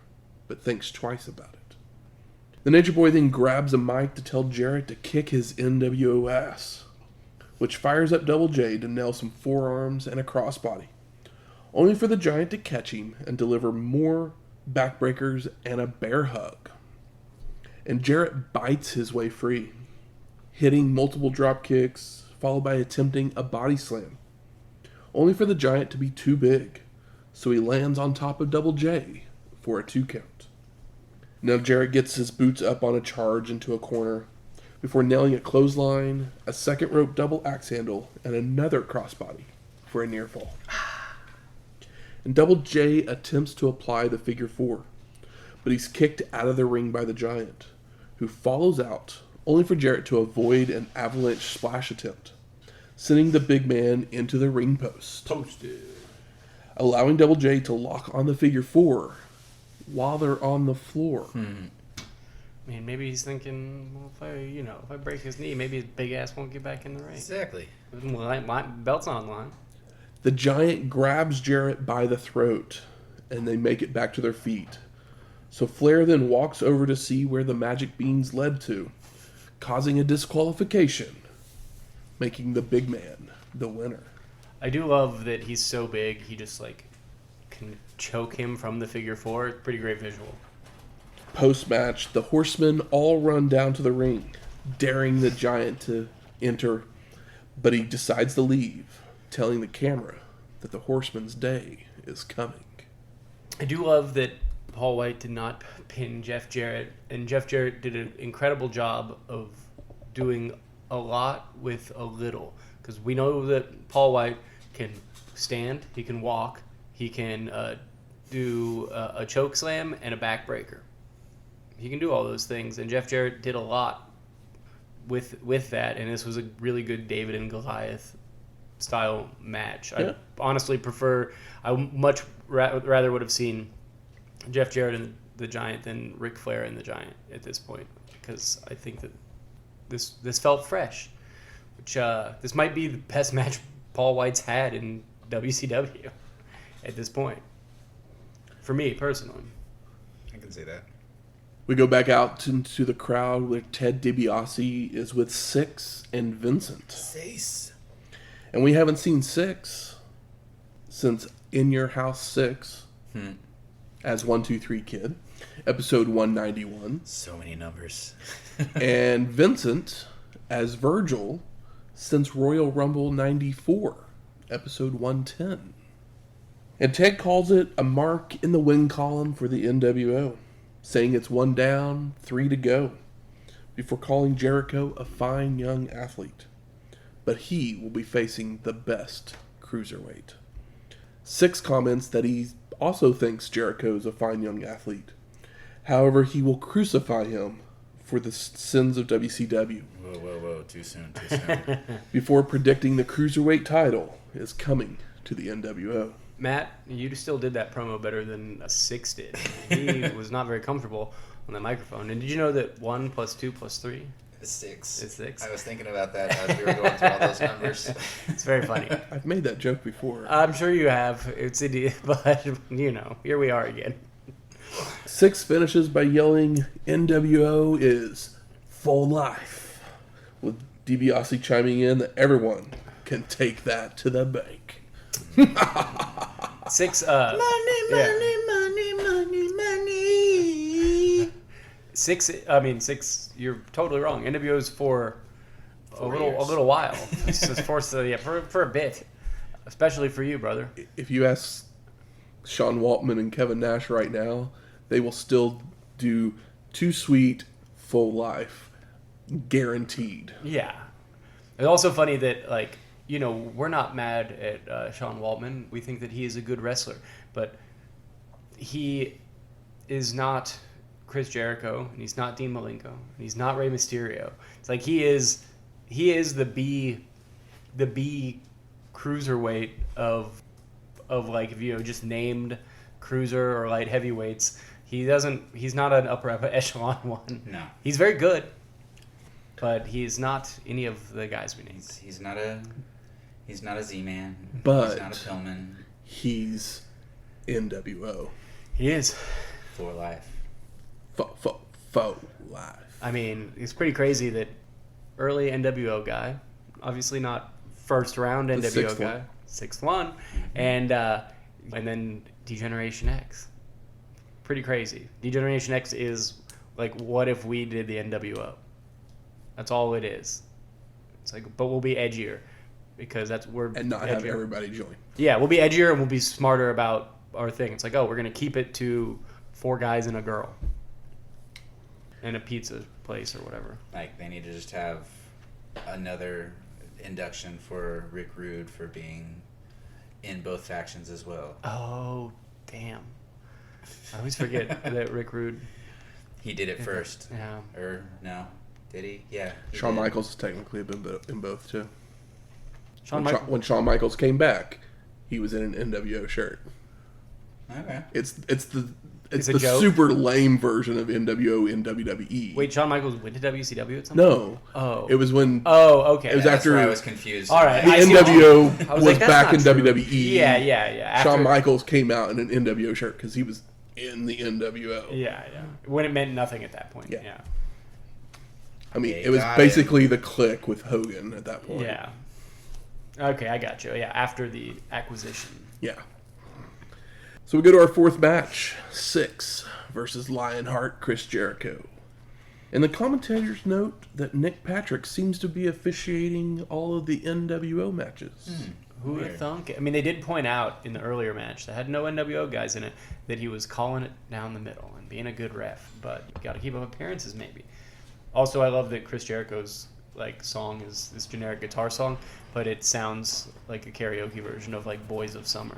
but thinks twice about it. The Nature Boy then grabs a mic to tell Jarrett to kick his NWO ass, which fires up Double J to nail some forearms and a crossbody, only for the Giant to catch him and deliver more backbreakers and a bear hug. And Jarrett bites his way free, hitting multiple drop kicks, followed by attempting a body slam, only for the Giant to be too big, so he lands on top of Double J for a 2 count. Now Jarrett gets his boots up on a charge into a corner, before nailing a clothesline, a second rope double axe handle, and another crossbody for a near fall. And Double J attempts to apply the figure 4, but he's kicked out of the ring by the Giant, who follows out, only for Jarrett to avoid an avalanche splash attempt, sending the big man into the ring post. Posted. Allowing Double J to lock on the figure 4 while they're on the floor. Man, maybe he's thinking, well, if I break his knee, maybe his big ass won't get back in the ring. Exactly. Belt's on line. The Giant grabs Jarrett by the throat, and they make it back to their feet. So Flair then walks over to see where the magic beans led to, causing a disqualification, making the big man the winner. I do love that he's so big, he just, can choke him from the figure 4. Pretty great visual. Post-match, the Horsemen all run down to the ring, daring the Giant to enter, but he decides to leave, telling the camera that the Horsemen's day is coming. I do love that Paul White did not pin Jeff Jarrett, and Jeff Jarrett did an incredible job of doing a lot with a little, because we know that Paul White can stand, he can walk, he can do a choke slam and a backbreaker. He can do all those things, and Jeff Jarrett did a lot with that, and this was a really good David and Goliath style match. Yeah. I honestly I much rather would have seen Jeff Jarrett and the Giant than Ric Flair and the Giant at this point, because I think that this felt fresh, which this might be the best match Paul White's had in WCW at this point, for me personally. I can say that. We go back out into the crowd where Ted DiBiase is with Syxx and Vincent. Syxx. And we haven't seen Syxx since In Your House 6 as 123 Kid, episode 191. So many numbers. And Vincent as Virgil since Royal Rumble 94, episode 110. And Ted calls it a mark in the win column for the NWO, saying it's 1 down, 3 to go, before calling Jericho a fine young athlete. But he will be facing the best cruiserweight. Syxx comments that he also thinks Jericho is a fine young athlete. However, he will crucify him for the sins of WCW. Whoa, too soon. Before predicting the cruiserweight title is coming to the NWO. Matt, you still did that promo better than Syxx did. He was not very comfortable on the microphone. And did you know that 1 + 2 + 3? It's 6. It's 6. I was thinking about that as we were going through all those numbers. It's very funny. I've made that joke before. I'm sure you have. It's idiot, but here we are again. Syxx finishes by yelling, "NWO is full life," with DiBiase chiming in that everyone can take that to the bank. Syxx. Money. Syxx. You're totally wrong. NWO is for a little while. It's just for a bit, especially for you, brother. If you ask Sean Waltman and Kevin Nash right now, they will still do Too Sweet, Full Life, guaranteed. Yeah. It's also funny that, like, you know, we're not mad at Sean Waltman. We think that he is a good wrestler, but he is not Chris Jericho, and he's not Dean Malenko, and he's not Rey Mysterio. It's like he is the B cruiserweight of like, if you know, just named cruiser or light heavyweights. He's not an upper echelon one. No. He's very good, but he's not any of the guys we named. He's not a Z-Man. But he's not a Pillman. He's NWO. He is. For life. Faux life. I mean, it's pretty crazy that early NWO guy, obviously not first round NWO sixth guy, one. sixth one, and then Degeneration X. Pretty crazy. Degeneration X is like, what if we did the NWO? That's all it is. It's like, but we'll be edgier because we're and not edgier. have everybody join. Yeah, we'll be edgier and we'll be smarter about our thing. It's like, oh, we're gonna keep it to 4 guys and a girl in a pizza place or whatever. Like, they need to just have another induction for Rick Rude for being in both factions as well. Oh, damn. I always forget that Rick Rude... He did it first. Yeah. Or, no. Did he? Yeah. Shawn Michaels has technically been in both, too. When Shawn Michaels came back, he was in an NWO shirt. Okay. It's the joke? super lame version of NWO in WWE. Wait, Shawn Michaels went to WCW at some point? No. Oh. It was when... Oh, okay. It was That's after... where I was confused. All right. The NWO was like, back in that's not true. WWE. Yeah. After... Shawn Michaels came out in an NWO shirt because he was in the NWO. Yeah. When it meant nothing at that point. Yeah. I mean, Yeah, it was basically the Clique with Hogan at that point. Yeah. Okay, I got you. Yeah, after the acquisition. Yeah. So we go to our fourth match, Syxx versus Lionheart, Chris Jericho. And the commentators note that Nick Patrick seems to be officiating all of the NWO matches. Who would have thunk? I mean, they did point out in the earlier match that had no NWO guys in it that he was calling it down the middle and being a good ref, but you got to keep up appearances maybe. Also, I love that Chris Jericho's like song is this generic guitar song, but it sounds like a karaoke version of like Boys of Summer.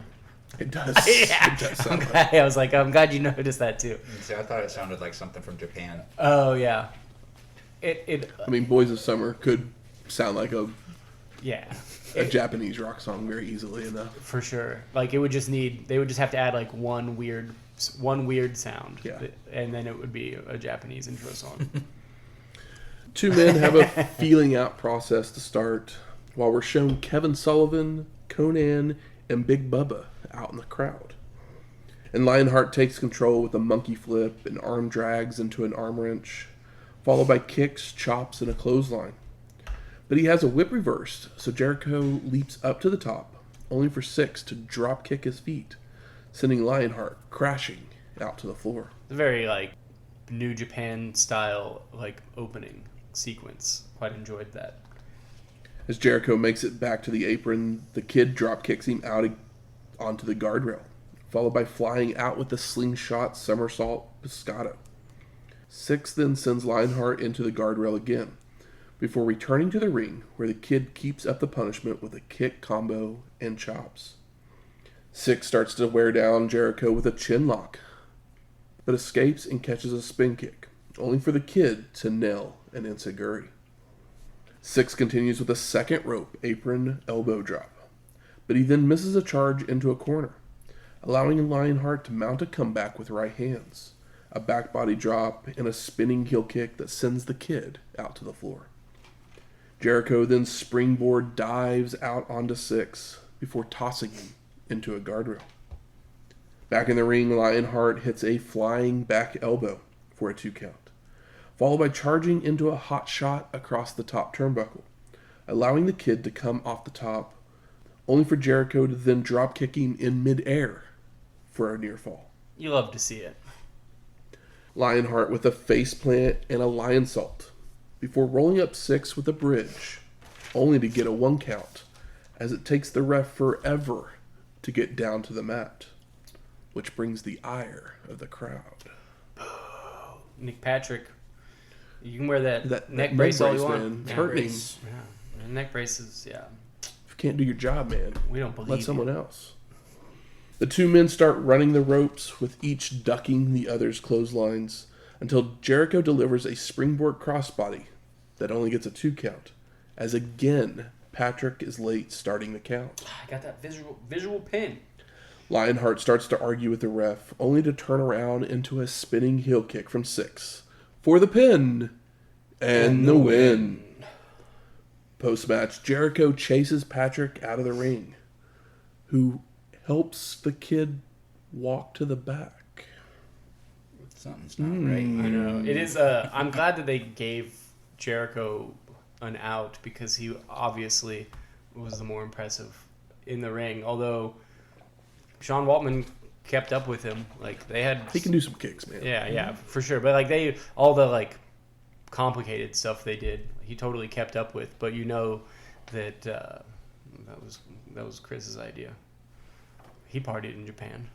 It does. Yeah. It does sound I'm glad you noticed that too. See, I thought it sounded like something from Japan. Oh yeah. I mean, Boys of Summer could sound like a Japanese rock song very easily enough. For sure. Like they would just have to add like one weird sound. Yeah. And then it would be a Japanese intro song. Two men have a feeling out process to start while we're shown Kevin Sullivan, Conan, and Big Bubba out in the crowd. And Lionheart takes control with a monkey flip and arm drags into an arm wrench, followed by kicks, chops, and a clothesline. But he has a whip reversed, so Jericho leaps up to the top, only for Syxx to drop kick his feet, sending Lionheart crashing out to the floor. It's a very like New Japan style like opening sequence. Quite enjoyed that. As Jericho makes it back to the apron, the Kid drop kicks him out onto the guardrail, followed by flying out with the slingshot somersault pescado. Syxx then sends Lionheart into the guardrail again, before returning to the ring, where the Kid keeps up the punishment with a kick combo and chops. Syxx starts to wear down Jericho with a chin lock, but escapes and catches a spin kick, only for the Kid to nail an enziguri. Syxx continues with a second rope apron elbow drop, but he then misses a charge into a corner, allowing Lionheart to mount a comeback with right hands, a back body drop, and a spinning heel kick that sends the Kid out to the floor. Jericho then springboard dives out onto Syxx before tossing him into a guardrail. Back in the ring, Lionheart hits a flying back elbow for a 2 count, followed by charging into a hot shot across the top turnbuckle, allowing the Kid to come off the top, only for Jericho to then drop kick him in midair for a near fall. You love to see it. Lionheart with a face plant and a lion salt, before rolling up Syxx with a bridge, only to get a 1 count, as it takes the ref forever to get down to the mat, which brings the ire of the crowd. Nick Patrick, you can wear that neck neck brace all you brace, want. man. It's Yeah. hurting. Yeah. neck braces, yeah. If you can't do your job, man, We don't believe let you. someone else. The two men start running the ropes, with each ducking the other's clotheslines, until Jericho delivers a springboard crossbody that only gets a 2 count, as again Patrick is late starting the count. I got that visual pin. Lionheart starts to argue with the ref, only to turn around into a spinning heel kick from Syxx for the pin and the win. Post-match, Jericho chases Patrick out of the ring, who helps the kid walk to the back. Something's not right. I know. It is. I'm glad that they gave Jericho an out because he obviously was the more impressive in the ring. Although Sean Waltman kept up with him. Like they had. He can do some kicks, man. Yeah, for sure. But like all the like complicated stuff they did, he totally kept up with. But you know that that was Chris's idea. He partied in Japan,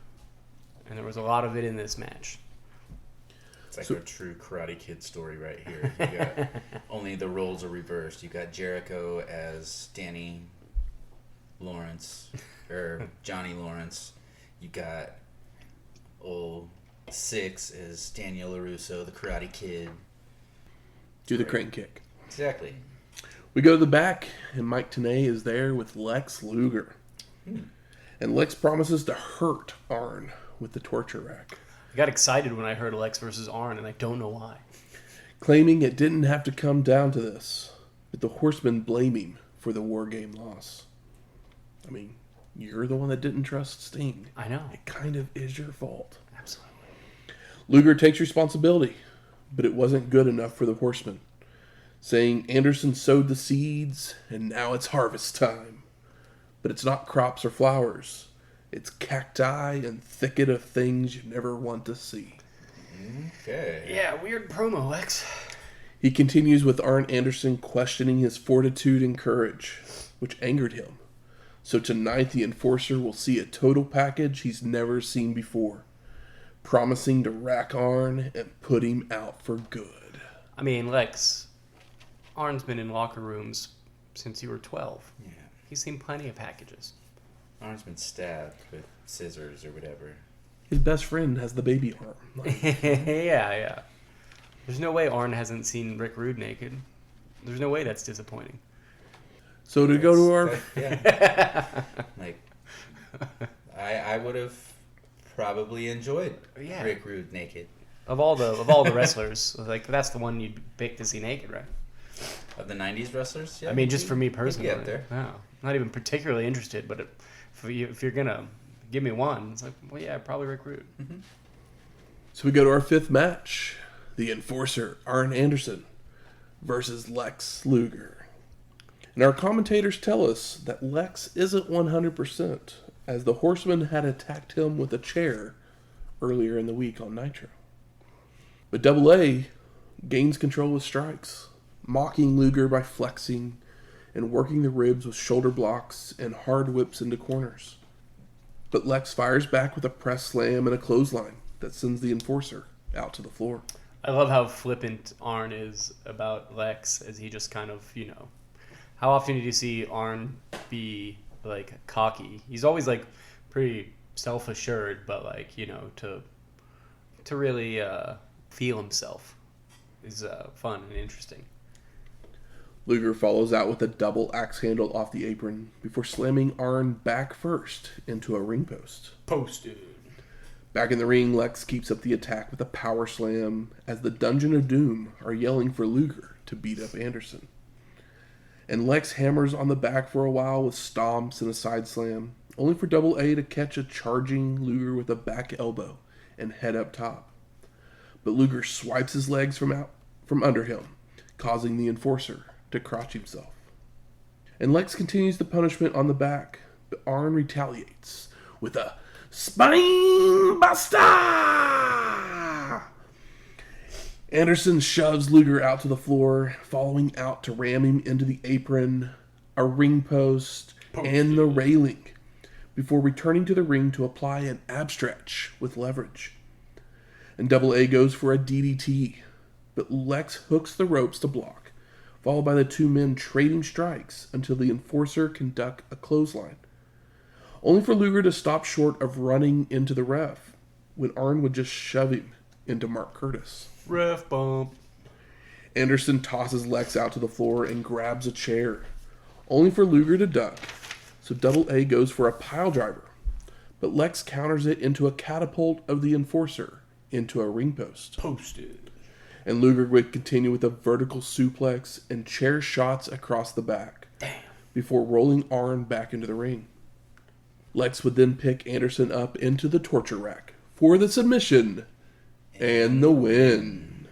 and there was a lot of it in this match. It's like a true Karate Kid story right here. You got only the roles are reversed. You got Jericho as Danny Lawrence or Johnny Lawrence. You got old Syxx as Daniel LaRusso, the Karate Kid. Do the crane kick. Exactly. We go to the back, and Mike Tenay is there with Lex Luger. And Lex promises to hurt Arn with the torture rack, I got excited when I heard Lex versus Arn, and I don't know why. claiming it didn't have to come down to this, with the Horsemen blaming for the War Game loss. I mean, you're the one that didn't trust Sting. I know. It kind of is your fault. Absolutely. Luger takes responsibility, but it wasn't good enough for the Horsemen, saying Anderson sowed the seeds and now it's harvest time. But it's not crops or flowers. It's cacti and thicket of things you never want to see. Okay. Yeah, weird promo, Lex. He continues with Arn Anderson questioning his fortitude and courage, which angered him. So tonight the Enforcer will see a total package he's never seen before, promising to rack Arn and put him out for good. I mean, Lex, Arn's been in locker rooms since you were 12. Yeah. He's seen plenty of packages. Arn's been stabbed with scissors or whatever. His best friend has the baby arm. yeah. There's no way Arn hasn't seen Rick Rude naked. There's no way that's disappointing. So to go to our... Yeah. Like, I would have probably enjoyed Rick Rude naked. Of all the wrestlers, like that's the one you'd pick to see naked, right? Of the 90s wrestlers? Yeah, I mean, just for me personally. He'd be up there. No, not even particularly interested, but if you're going to give me one, it's like, well, yeah, probably Rick Rude. Mm-hmm. So we go to our fifth match. The Enforcer, Arn Anderson, versus Lex Luger. And our commentators tell us that Lex isn't 100%, as the Horseman had attacked him with a chair earlier in the week on Nitro. But Double A gains control with strikes, mocking Luger by flexing and working the ribs with shoulder blocks and hard whips into corners. But Lex fires back with a press slam and a clothesline that sends the Enforcer out to the floor. I love how flippant Arn is about Lex, as he just kind of, how often did you see Arn be, like, cocky? He's always, like, pretty self-assured, but, like, to really feel himself is fun and interesting. Luger follows out with a double axe handle off the apron before slamming Arn back first into a ring post. Posted. Back in the ring, Lex keeps up the attack with a power slam as the Dungeon of Doom are yelling for Luger to beat up Anderson. And Lex hammers on the back for a while with stomps and a side slam, only for Double A to catch a charging Luger with a back elbow and head up top. But Luger swipes his legs from under him, causing the Enforcer to crotch himself. And Lex continues the punishment on the back, but Arn retaliates with a Spine Buster! Anderson shoves Luger out to the floor, following out to ram him into the apron, a ring post, and the railing, before returning to the ring to apply an ab stretch with leverage. And Double A goes for a DDT, but Lex hooks the ropes to block, followed by the two men trading strikes until the enforcer can duck a clothesline, only for Luger to stop short of running into the ref, when Arn would just shove him into Mark Curtis. Ref bump. Anderson tosses Lex out to the floor and grabs a chair, only for Luger to duck, so Double A goes for a pile driver, but Lex counters it into a catapult of the enforcer into a ring post. Posted. And Luger would continue with a vertical suplex and chair shots across the back. Damn. Before rolling Arn back into the ring. Lex would then pick Anderson up into the torture rack for the submission and the win.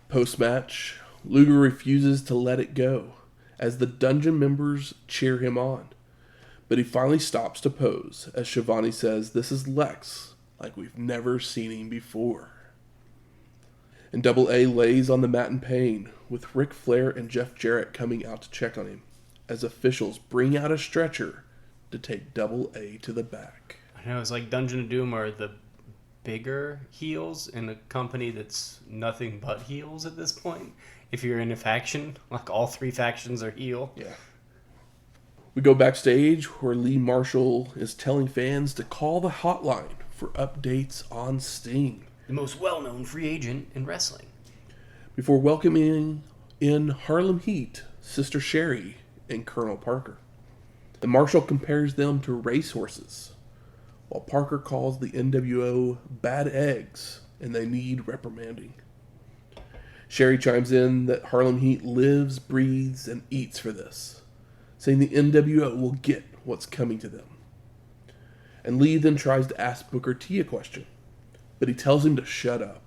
Post-match, Luger refuses to let it go as the Dungeon members cheer him on. But he finally stops to pose as Shivani says this is Lex like we've never seen him before. And Double A lays on the mat in pain, with Ric Flair and Jeff Jarrett coming out to check on him, as officials bring out a stretcher to take Double A to the back. I know, it's like Dungeon of Doom are the bigger heels in a company that's nothing but heels at this point. If you're in a faction, like all three factions are heel. Yeah. We go backstage where Lee Marshall is telling fans to call the hotline for updates on Sting, The most well-known free agent in wrestling. before welcoming in Harlem Heat, Sister Sherri, and Colonel Parker. The Marshal compares them to racehorses, while Parker calls the NWO bad eggs and they need reprimanding. Sherri chimes in that Harlem Heat lives, breathes, and eats for this, saying the NWO will get what's coming to them. And Lee then tries to ask Booker T a question, but he tells him to shut up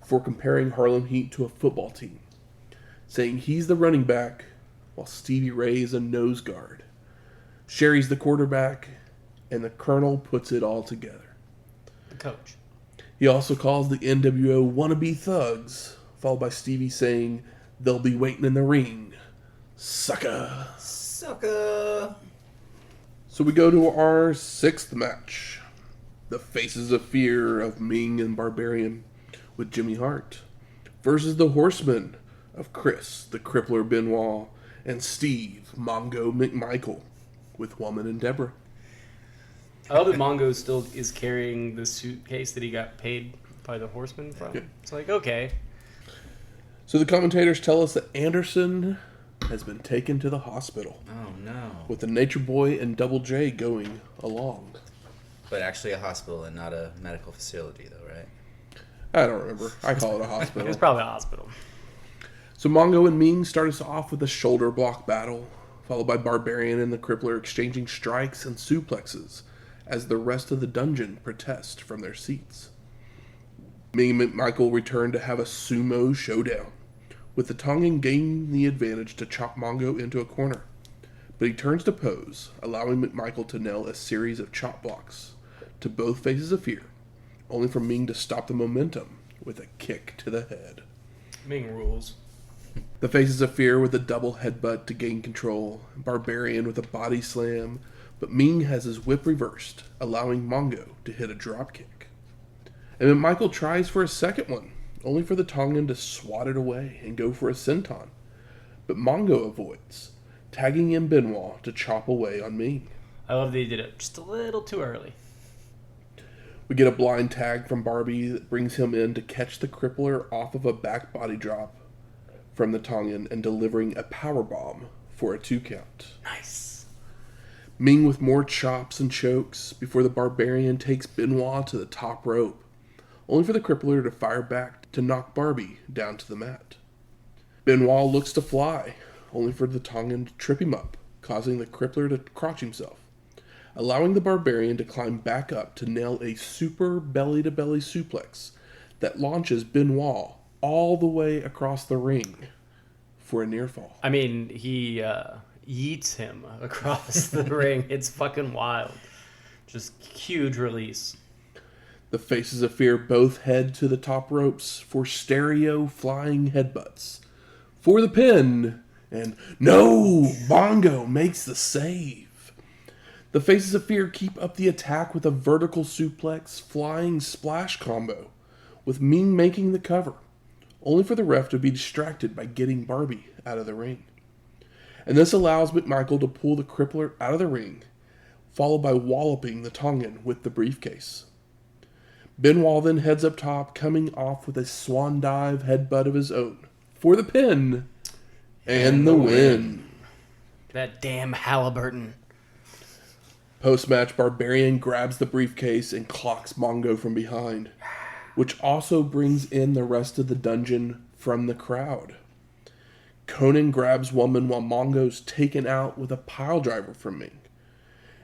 for comparing Harlem Heat to a football team, saying he's the running back while Stevie Ray is a nose guard. Sherri's the quarterback, and the Colonel puts it all together. The coach. He also calls the NWO wannabe thugs, followed by Stevie saying they'll be waiting in the ring. Sucker. Sucker. So we go to our sixth match. The Faces of Fear of Meng and Barbarian with Jimmy Hart versus the Horsemen of Chris, the Crippler Benoit, and Steve, Mongo McMichael with Woman and Debra. I love that Mongo still is carrying the suitcase that he got paid by the Horsemen from. Yeah. It's like, okay. So the commentators tell us that Anderson has been taken to the hospital, Oh, no. with the Nature Boy and Double J going along. But actually a hospital and not a medical facility, though, right? I don't remember. I call it a It hospital. was probably a hospital. So Mongo and Meng start us off with a shoulder block battle, followed by Barbarian and the Crippler exchanging strikes and suplexes as the rest of the dungeon protest from their seats. Meng and McMichael return to have a sumo showdown, with the Tongan gaining the advantage to chop Mongo into a corner. But he turns to pose, allowing McMichael to nail a series of chop blocks to both Faces of Fear, only for Meng to stop the momentum with a kick to the head. Ming rules. The Faces of Fear with a double headbutt to gain control, Barbarian with a body slam, but Meng has his whip reversed, allowing Mongo to hit a dropkick. And then Michael tries for a second one, only for the Tongan to swat it away and go for a senton. But Mongo avoids, tagging in Benoit to chop away on Meng. I love that he did it just a little too early. We get a blind tag from Barbie that brings him in to catch the Crippler off of a back body drop from the Tongan and delivering a powerbomb for a 2 count. Nice. Meng with more chops and chokes before the Barbarian takes Benoit to the top rope, only for the Crippler to fire back to knock Barbie down to the mat. Benoit looks to fly, only for the Tongan to trip him up, causing the Crippler to crotch himself, allowing the Barbarian to climb back up to nail a super belly-to-belly suplex that launches Benoit all the way across the ring for a near fall. I mean, he yeets him across the ring. It's fucking wild. Just huge release. The Faces of Fear both head to the top ropes for stereo flying headbutts for the pin, and no, Mongo makes the save. The Faces of Fear keep up the attack with a vertical suplex flying splash combo, with Meng making the cover, only for the ref to be distracted by getting Barbie out of the ring. And this allows McMichael to pull the Crippler out of the ring, followed by walloping the Tongan with the briefcase. Benoit then heads up top, coming off with a swan dive headbutt of his own for the pin and the win. That damn Halliburton. Post-match, Barbarian grabs the briefcase and clocks Mongo from behind, which also brings in the rest of the dungeon from the crowd. Conan grabs Woman while Mongo's taken out with a piledriver from Meng.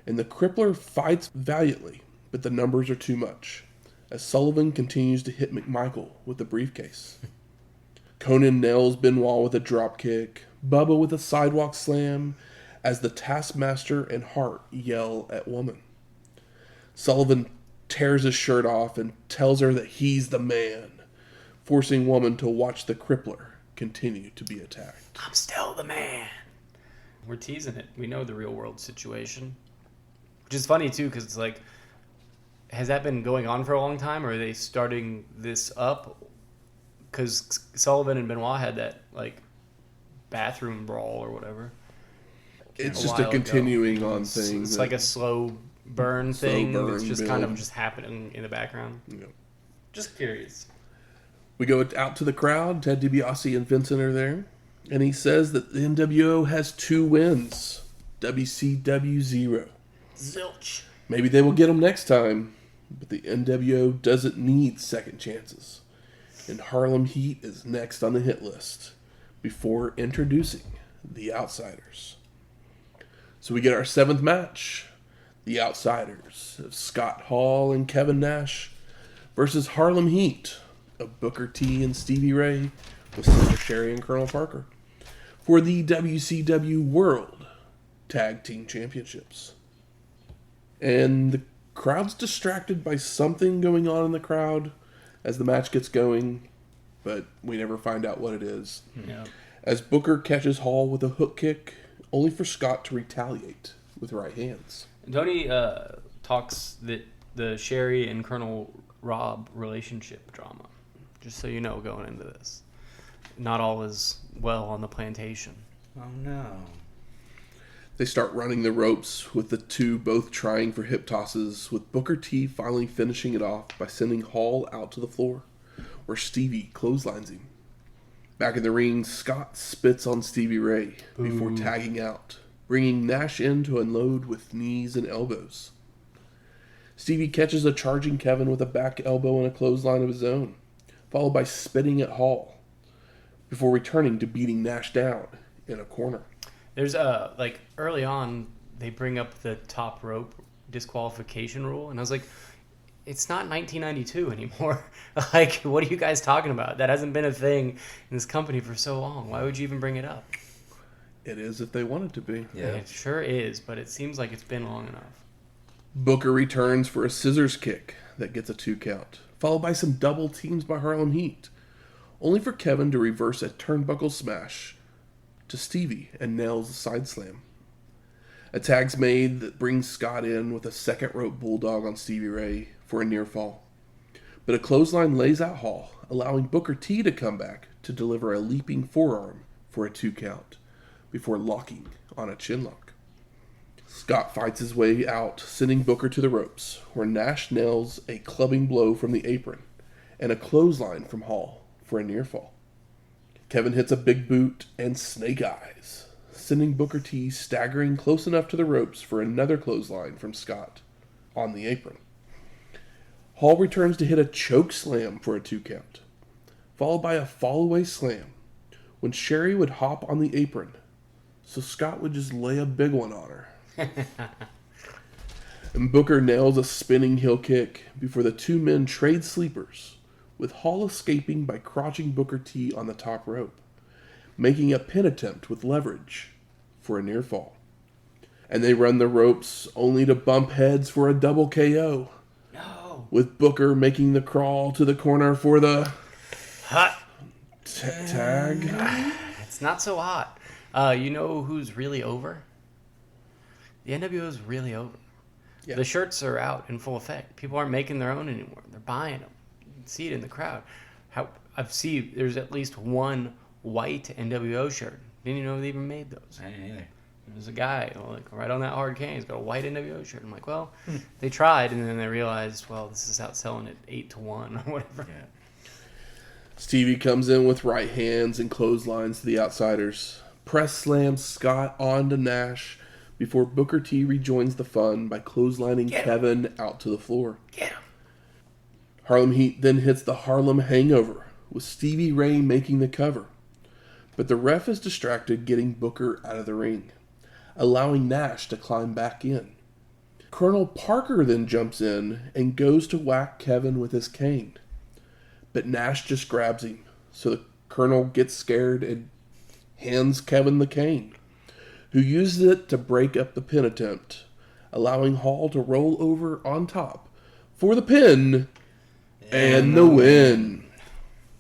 And the Crippler fights valiantly, but the numbers are too much, as Sullivan continues to hit McMichael with the briefcase. Conan nails Benoit with a dropkick, Bubba with a sidewalk slam, as the Taskmaster and Hart yell at Woman. Sullivan tears his shirt off and tells her that he's the man, forcing Woman to watch the Crippler continue to be attacked. I'm still the man. We're teasing it. We know the real world situation. Which is funny, too, because it's like, has that been going on for a long time, or are they starting this up? Because Sullivan and Benoit had that, like, bathroom brawl or whatever. It's just a continuing on thing. It's like a slow burn thing that's just build. kind of just happening in the background. Yeah. Just curious. We go out to the crowd. Ted DiBiase and Vincent are there. And he says that the NWO has 2 wins. WCW 0. Zilch. Maybe they will get them next time. But the NWO doesn't need second chances. And Harlem Heat is next on the hit list before introducing the Outsiders. So we get our 7th match. The Outsiders of Scott Hall and Kevin Nash versus Harlem Heat of Booker T and Stevie Ray with Sister Sherri and Colonel Parker for the WCW World Tag Team Championships. And the crowd's distracted by something going on in the crowd as the match gets going, but we never find out what it is. Yeah. As Booker catches Hall with a hook kick, only for Scott to retaliate with right hands. Tony talks that the Sherri and Colonel Rob relationship drama. Just so you know, going into this, not all is well on the plantation. Oh no. They start running the ropes, with the two both trying for hip tosses, with Booker T finally finishing it off by sending Hall out to the floor, where Stevie clotheslines him. Back in the ring, Scott spits on Stevie Ray before tagging out, bringing Nash in to unload with knees and elbows. Stevie catches a charging Kevin with a back elbow and a clothesline of his own, followed by spitting at Hall, before returning to beating Nash down in a corner. There's like early on, they bring up the top rope disqualification rule, and I was like, it's not 1992 anymore. Like, what are you guys talking about? That hasn't been a thing in this company for so long. Why would you even bring it up? It is if they want it to be. Yeah. It sure is, but it seems like it's been long enough. Booker returns for a scissors kick that gets a 2 count, followed by some double teams by Harlem Heat, only for Kevin to reverse a turnbuckle smash to Stevie and nails a side slam. A tag's made that brings Scott in with a second rope bulldog on Stevie Ray for a near fall. But a clothesline lays out Hall, allowing Booker T to come back to deliver a leaping forearm for a 2 count, before locking on a chinlock. Scott fights his way out, sending Booker to the ropes, where Nash nails a clubbing blow from the apron and a clothesline from Hall for a near fall. Kevin hits a big boot and snake eyes, sending Booker T staggering close enough to the ropes for another clothesline from Scott on the apron. Hall returns to hit a choke slam for a 2 count, followed by a fall-away slam when Sherri would hop on the apron, so Scott would just lay a big one on her. And Booker nails a spinning heel kick before the two men trade sleepers, with Hall escaping by crotching Booker T on the top rope, making a pin attempt with leverage for a near fall. And they run the ropes only to bump heads for a double KO. No. With Booker making the crawl to the corner for the Hot. tag. It's not so hot. You know who's really over? The NWO is really over. Yeah. The shirts are out in full effect. People aren't making their own anymore. They're buying them. You can see it in the crowd. there's at least one white NWO shirt. Didn't even know they even made those. I didn't either. There's a guy like right on that hard cane. He's got a white NWO shirt. I'm like, well, they tried, and then they realized, well, this is outselling it 8-1 or whatever. Yeah. Stevie comes in with right hands and clotheslines to the outsiders. Press slams Scott onto Nash before Booker T rejoins the fun by clotheslining Kevin out to the floor. Get him. Harlem Heat then hits the Harlem Hangover, with Stevie Ray making the cover. But the ref is distracted getting Booker out of the ring, allowing Nash to climb back in. Colonel Parker then jumps in and goes to whack Kevin with his cane. But Nash just grabs him, so the Colonel gets scared and hands Kevin the cane, who uses it to break up the pin attempt, allowing Hall to roll over on top for the pin and the win.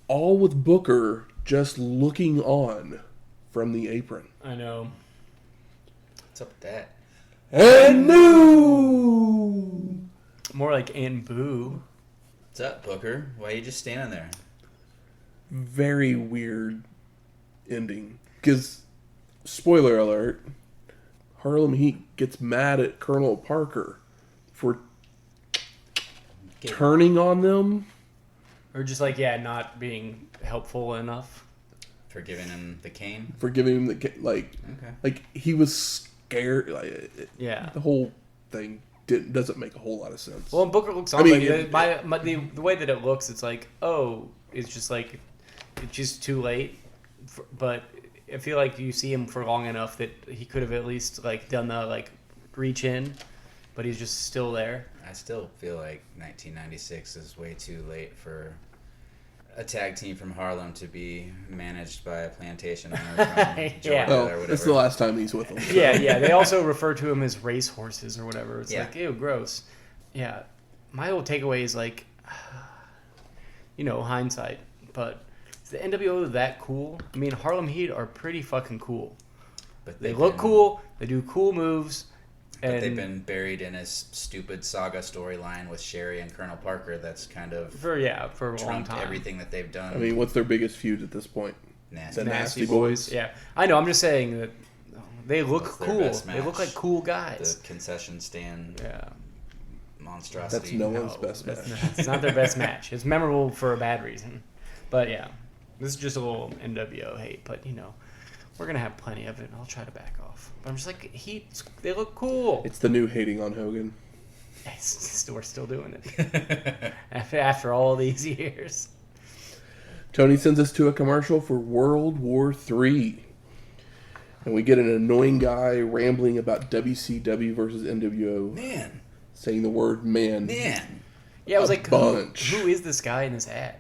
All with Booker just looking on from the apron. I know. What's up with that? And new! More like and boo. What's up, Booker? Why are you just standing there? Very weird ending. Because, spoiler alert, Harlem Heat gets mad at Colonel Parker for turning on them. Or just not being helpful enough. For giving him the cane? For giving him the cane. Like, he was scared. Yeah. The whole thing doesn't make a whole lot of sense. Well, and Booker looks on. The way that it looks, it's like, it's just like, it's just too late. But I feel like you see him for long enough that he could have at least done the reach in, but he's just still there. I still feel like 1996 is way too late for a tag team from Harlem to be managed by a plantation owner from Georgia or whatever. It's the last time he's with them. So. Yeah. They also refer to him as race horses or whatever. It's like, ew, gross. Yeah. My whole takeaway is hindsight. But is the NWO that cool? I mean, Harlem Heat are pretty fucking cool. But they look cool. They do cool moves. But they've been buried in his stupid saga storyline with Sherri and Colonel Parker. That's kind of for a long time. Everything that they've done. I mean, what's their biggest feud at this point? Nasty, the Nasty Boys. Yeah, I know. I'm just saying that they look cool. They look like cool guys. The concession stand. Yeah. Monstrosity. That's no one's best match. It's not their best match. It's memorable for a bad reason. But yeah, this is just a little NWO hate. But we're going to have plenty of it, and I'll try to back off. But I'm just like, they look cool. It's the new hating on Hogan. We're still doing it. after all these years. Tony sends us to a commercial for World War III. And we get an annoying guy rambling about WCW versus NWO. Man. Saying the word man. Man. Yeah, I was like, bunch. Who is this guy in this ad?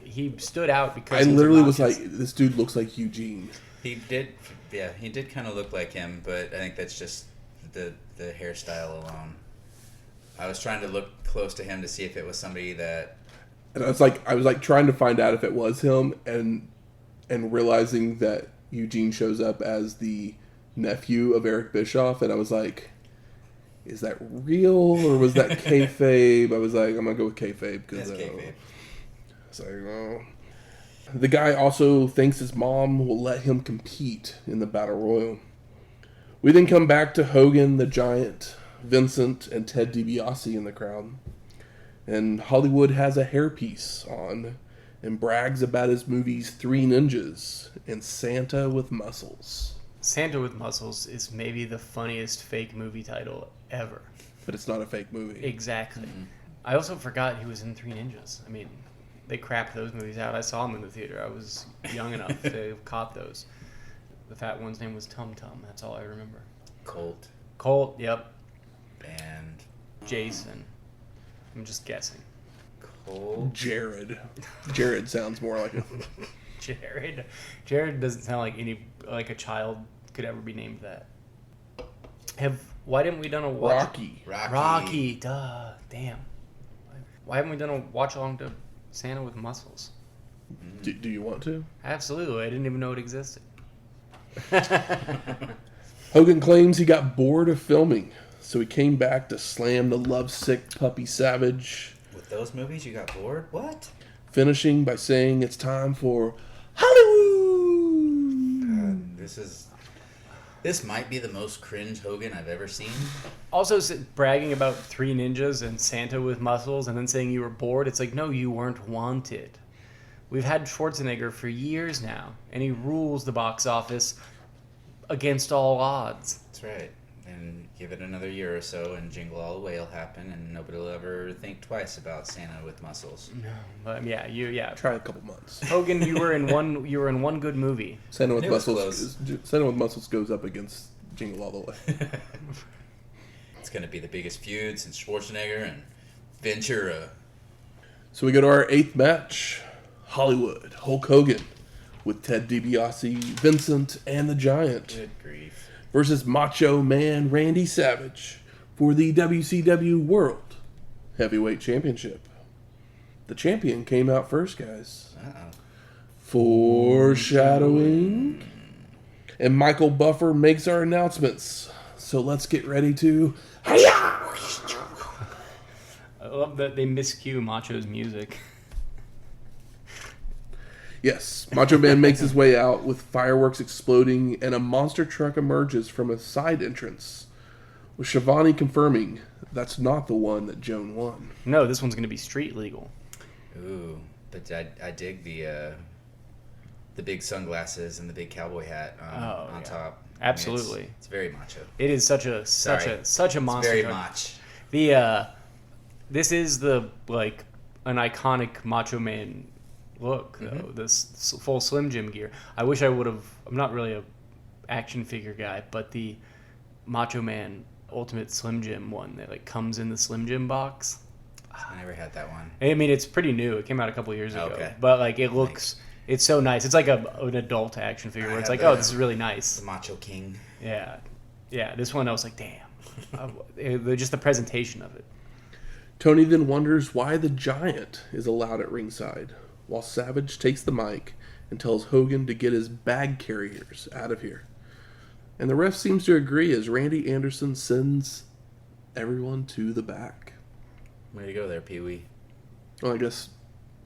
He stood out because I literally was like, this dude looks like Eugene. He did kind of look like him, but I think that's just the hairstyle alone. I was trying to look close to him to see if it was somebody that... And I was trying to find out if it was him, and realizing that Eugene shows up as the nephew of Eric Bischoff, and I was like, is that real, or was that kayfabe? I was like, I'm going to go with kayfabe. That's kayfabe. It's like, oh... The guy also thinks his mom will let him compete in the Battle Royal. We then come back to Hogan, the Giant, Vincent, and Ted DiBiase in the crowd. And Hollywood has a hairpiece on and brags about his movies Three Ninjas and Santa with Muscles. Santa with Muscles is maybe the funniest fake movie title ever. But it's not a fake movie. Exactly. Mm-hmm. I also forgot he was in Three Ninjas. I mean... They crapped those movies out. I saw them in the theater. I was young enough to have caught those. The fat one's name was Tum Tum. That's all I remember. Colt, yep. And... Jason. I'm just guessing. Colt. Jared. Jared sounds more like a... Jared. Jared doesn't sound like a child could ever be named that. Why didn't we done a watch? Rocky. Duh. Damn. Why haven't we done a watch along to Santa with Muscles? Do you want to? Absolutely. I didn't even know it existed. Hogan claims he got bored of filming, so he came back to slam the lovesick Puppy Savage. With those movies, you got bored? What? finishing by saying it's time for Hollywood. This might be the most cringe Hogan I've ever seen. Also, bragging about 3 ninjas and Santa with muscles and then saying you were bored. It's like, no, you weren't wanted. We've had Schwarzenegger for years now, and he rules the box office against all odds. That's right. And give it another year or so, and Jingle All the Way will happen, and nobody will ever think twice about Santa with muscles. No, but yeah. Try a couple months. Hogan, you were in one good movie. Santa with Muscles goes up against Jingle All the Way. It's going to be the biggest feud since Schwarzenegger and Ventura. So we go to our 8th match. Hollywood, Hulk Hogan with Ted DiBiase, Vincent, and the Giant. Good grief. Versus Macho Man Randy Savage for the WCW World Heavyweight Championship. The champion came out first, guys. Uh-oh. Foreshadowing. And Michael Buffer makes our announcements. So let's get ready to... I love that they miscue Macho's music. Yes, Macho Man makes his way out with fireworks exploding and a monster truck emerges from a side entrance, with Shivani confirming that's not the one that Joan won. No, this one's going to be street legal. Ooh, but I dig the big sunglasses and the big cowboy hat on top. Absolutely. I mean, it's very macho. It is such a monster. Very truck. macho. This is an iconic Macho Man look, though. This full Slim Jim gear. I wish I would have. I'm not really a action figure guy, but the Macho Man Ultimate Slim Jim one that comes in the Slim Jim box. I never had that one. I mean, it's pretty new. It came out a couple years ago. Okay. But it looks, it's so nice. It's like an adult action figure where it's like, oh, this is really nice. The Macho King. Yeah. This one I was like, damn. Just the presentation of it. Tony then wonders why the Giant is allowed at ringside, while Savage takes the mic and tells Hogan to get his bag carriers out of here. And the ref seems to agree as Randy Anderson sends everyone to the back. Way to go there, Pee-wee. Well, I guess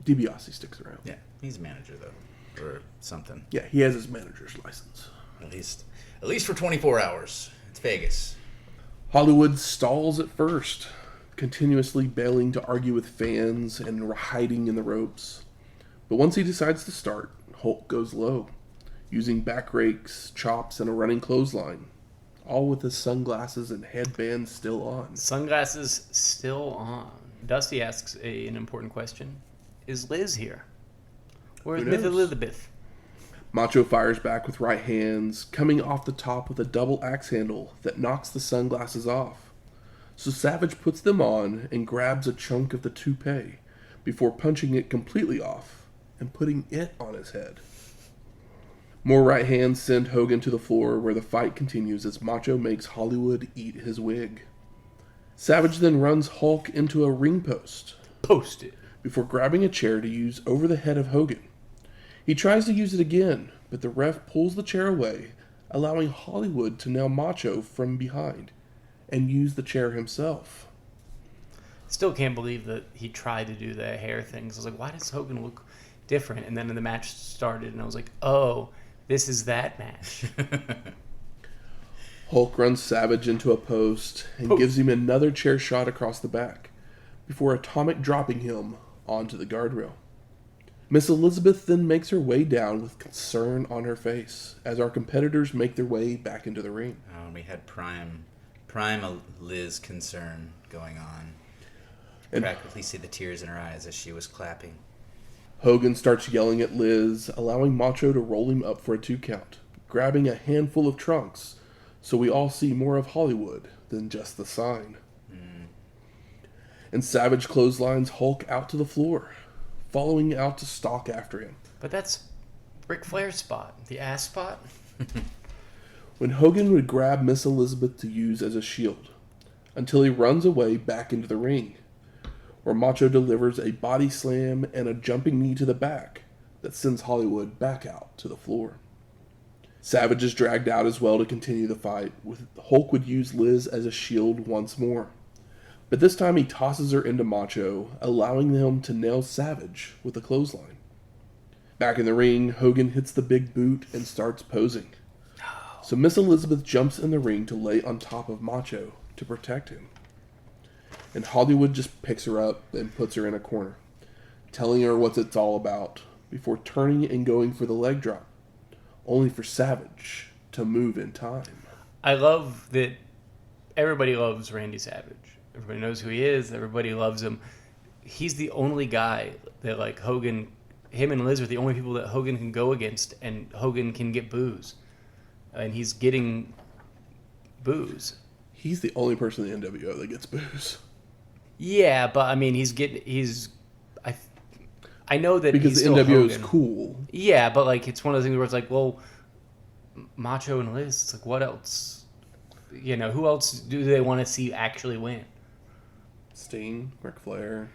DiBiase sticks around. Yeah, he's a manager, though, or something. Yeah, he has his manager's license. At least for 24 hours. It's Vegas. Hollywood stalls at first, continuously bailing to argue with fans and hiding in the ropes. But once he decides to start, Hulk goes low, using back rakes, chops, and a running clothesline, all with his sunglasses and headband still on. Sunglasses still on. Dusty asks an important question. Is Liz here? Where's Miss Elizabeth? Macho fires back with right hands, coming off the top with a double axe handle that knocks the sunglasses off. So Savage puts them on and grabs a chunk of the toupee before punching it completely off and putting it on his head. More right hands send Hogan to the floor where the fight continues as Macho makes Hollywood eat his wig. Savage then runs Hulk into a ring post. Posted. Before grabbing a chair to use over the head of Hogan. He tries to use it again, but the ref pulls the chair away, allowing Hollywood to nail Macho from behind and use the chair himself. Still can't believe that he tried to do the hair things. I was like, why does Hogan look different? And then the match started, and I was like, oh, this is that match. Hulk runs Savage into a post and gives him another chair shot across the back, before atomic dropping him onto the guardrail. Miss Elizabeth then makes her way down with concern on her face as our competitors make their way back into the ring. Oh, we had prime Liz concern going on. And practically see the tears in her eyes as she was clapping. Hogan starts yelling at Liz, allowing Macho to roll him up for a 2 count, grabbing a handful of trunks, so we all see more of Hollywood than just the sign. And Savage clotheslines Hulk out to the floor, following out to stalk after him. But that's Ric Flair's spot, the ass spot. When Hogan would grab Miss Elizabeth to use as a shield, until he runs away back into the ring, where Macho delivers a body slam and a jumping knee to the back that sends Hollywood back out to the floor. Savage is dragged out as well to continue the fight, with Hulk would use Liz as a shield once more. But this time he tosses her into Macho, allowing him to nail Savage with a clothesline. Back in the ring, Hogan hits the big boot and starts posing. So Miss Elizabeth jumps in the ring to lay on top of Macho to protect him. And Hollywood just picks her up and puts her in a corner, telling her what it's all about, before turning and going for the leg drop, only for Savage to move in time. I love that everybody loves Randy Savage. Everybody knows who he is. Everybody loves him. He's the only guy that, like, Hogan, him and Liz are the only people that Hogan can go against, and Hogan can get boos. And he's getting boos. He's the only person in the NWO that gets boos. Yeah, but I mean, I know that because he's the still NWO Hogan. is cool. Yeah, but like it's one of those things where it's like, well, Macho and Liz. It's like, what else? You know, who else do they want to see actually win? Sting, Ric Flair,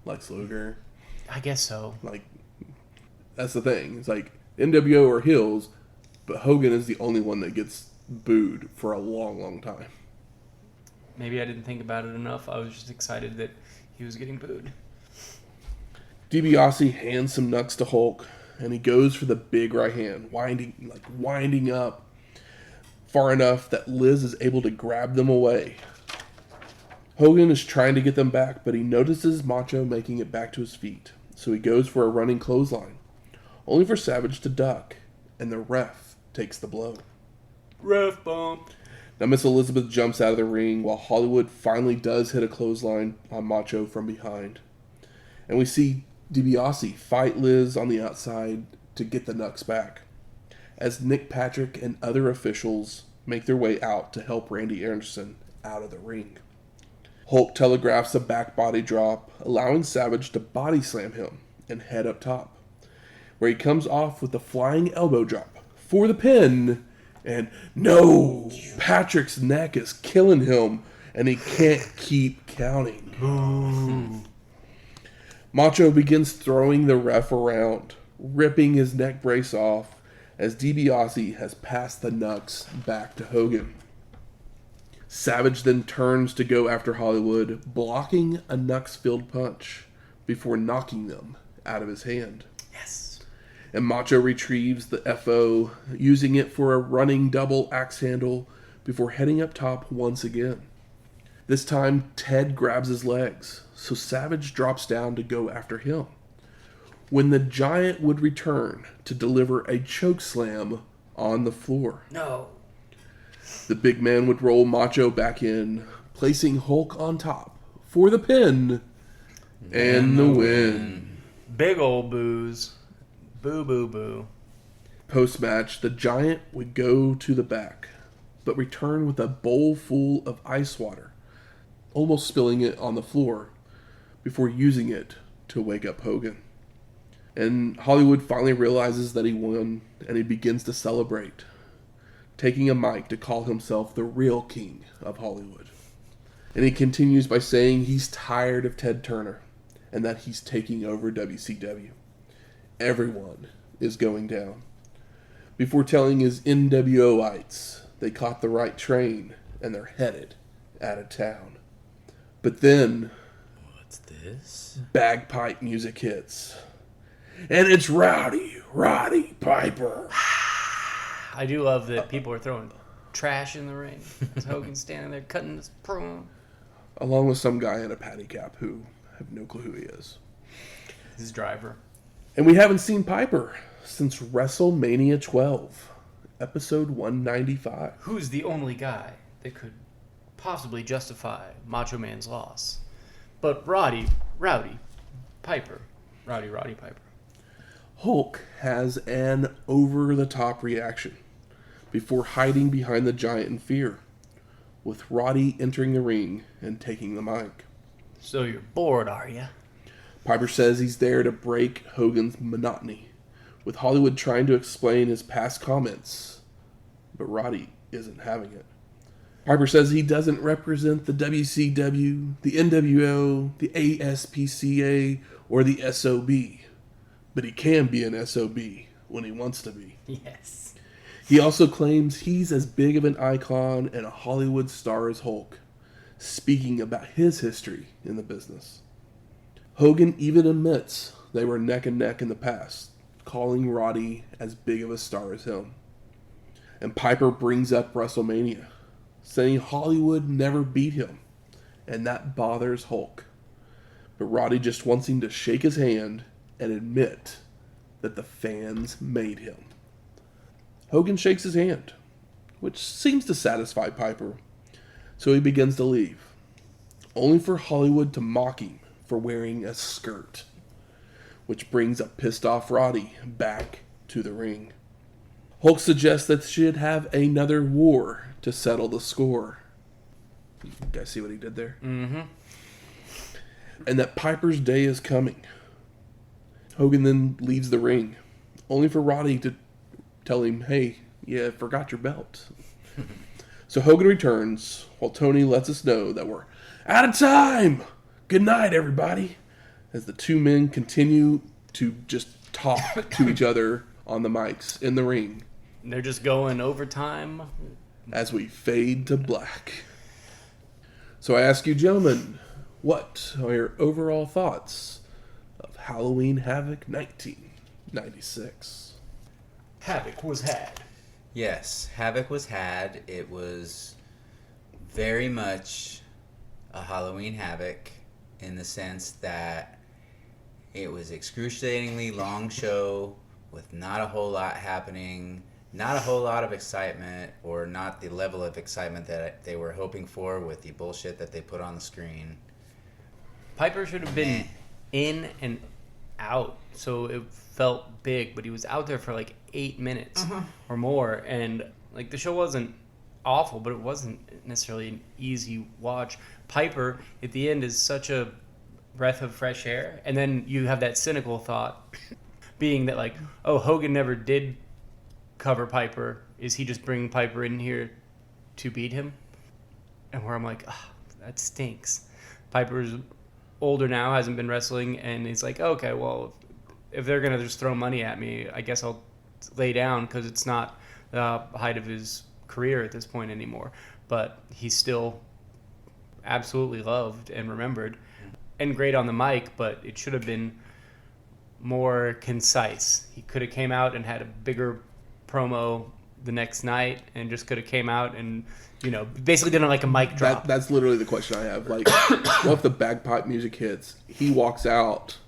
Lex Luger. I guess so. Like, that's the thing. It's like NWO are heels, but Hogan is the only one that gets booed for a long, long time. Maybe I didn't think about it enough. I was just excited that he was getting booed. DiBiase hands some nuts to Hulk, and he goes for the big right hand, winding up far enough that Liz is able to grab them away. Hogan is trying to get them back, but he notices Macho making it back to his feet, so he goes for a running clothesline, only for Savage to duck, and the ref takes the blow. Ref bump. Now Miss Elizabeth jumps out of the ring while Hollywood finally does hit a clothesline on Macho from behind. And we see DiBiase fight Liz on the outside to get the Nux back, as Nick Patrick and other officials make their way out to help Randy Anderson out of the ring. Hulk telegraphs a back body drop, allowing Savage to body slam him and head up top, where he comes off with a flying elbow drop for the pin. And no, Patrick's neck is killing him, and he can't keep counting. Ooh. Macho begins throwing the ref around, ripping his neck brace off, as DiBiase has passed the Nux back to Hogan. Savage then turns to go after Hollywood, blocking a Nux-filled punch before knocking them out of his hand. Yes. And Macho retrieves the FO, using it for a running double axe handle before heading up top once again. This time, Ted grabs his legs, so Savage drops down to go after him, when the Giant would return to deliver a choke slam on the floor. No. The big man would roll Macho back in, placing Hulk on top for the pin and the win. Big old boos. Boo, boo, boo. Post-match, the Giant would go to the back, but return with a bowl full of ice water, almost spilling it on the floor, before using it to wake up Hogan. And Hollywood finally realizes that he won, and he begins to celebrate, taking a mic to call himself the real king of Hollywood. And he continues by saying he's tired of Ted Turner, and that he's taking over WCW. Everyone is going down, before telling his NWOites they caught the right train and they're headed out of town. But then, what's this? Bagpipe music hits, and it's Roddy Piper. I do love that people are throwing trash in the ring. Hogan's standing there cutting his promo. Along with some guy in a patty cap who I have no clue who he is. His driver. And we haven't seen Piper since WrestleMania 12, episode 195. Who's the only guy that could possibly justify Macho Man's loss? But Rowdy Piper. Rowdy Piper. Hulk has an over-the-top reaction before hiding behind the Giant in fear, with Roddy entering the ring and taking the mic. So you're bored, are you? Piper says he's there to break Hogan's monotony, with Hollywood trying to explain his past comments, but Roddy isn't having it. Piper says he doesn't represent the WCW, the NWO, the ASPCA, or the SOB, but he can be an SOB when he wants to be. Yes. He also claims he's as big of an icon and a Hollywood star as Hulk, speaking about his history in the business. Hogan even admits they were neck and neck in the past, calling Roddy as big of a star as him. And Piper brings up WrestleMania, saying Hollywood never beat him, and that bothers Hulk. But Roddy just wants him to shake his hand and admit that the fans made him. Hogan shakes his hand, which seems to satisfy Piper, so he begins to leave, only for Hollywood to mock him for wearing a skirt, which brings a pissed off Roddy back to the ring. Hulk suggests that they should have another war to settle the score. You guys see what he did there? Mm-hmm. And that Piper's day is coming. Hogan then leaves the ring, only for Roddy to tell him, hey, you forgot your belt. So Hogan returns, while Tony lets us know that we're out of time. Good night, everybody. As the two men continue to just talk to each other on the mics in the ring. They're just going overtime. As we fade to black. So I ask you, gentlemen, what are your overall thoughts of Halloween Havoc 1996? Havoc was had. Yes, Havoc was had. It was very much a Halloween Havoc in the sense that it was excruciatingly long show with not a whole lot happening, not a whole lot of excitement, or not the level of excitement that they were hoping for with the bullshit that they put on the screen. Piper should have been in and out, so it felt big, but he was out there for like 8 minutes or more, and like the show wasn't awful, but it wasn't necessarily an easy watch. Piper at the end is such a breath of fresh air, and then you have that cynical thought being that like, oh, Hogan never did cover Piper. Is he just bringing Piper in here to beat him? And where I'm like, oh, that stinks. Piper's older now, hasn't been wrestling, and he's like, okay, well, if they're gonna just throw money at me, I guess I'll lay down, because it's not the height of his career at this point anymore. But he's still absolutely loved and remembered, and great on the mic, but it should have been more concise. He could have came out and had a bigger promo the next night, and just could have came out and, you know, basically did like a mic drop. That's literally the question I have. Like, what if the bagpipe music hits, he walks out,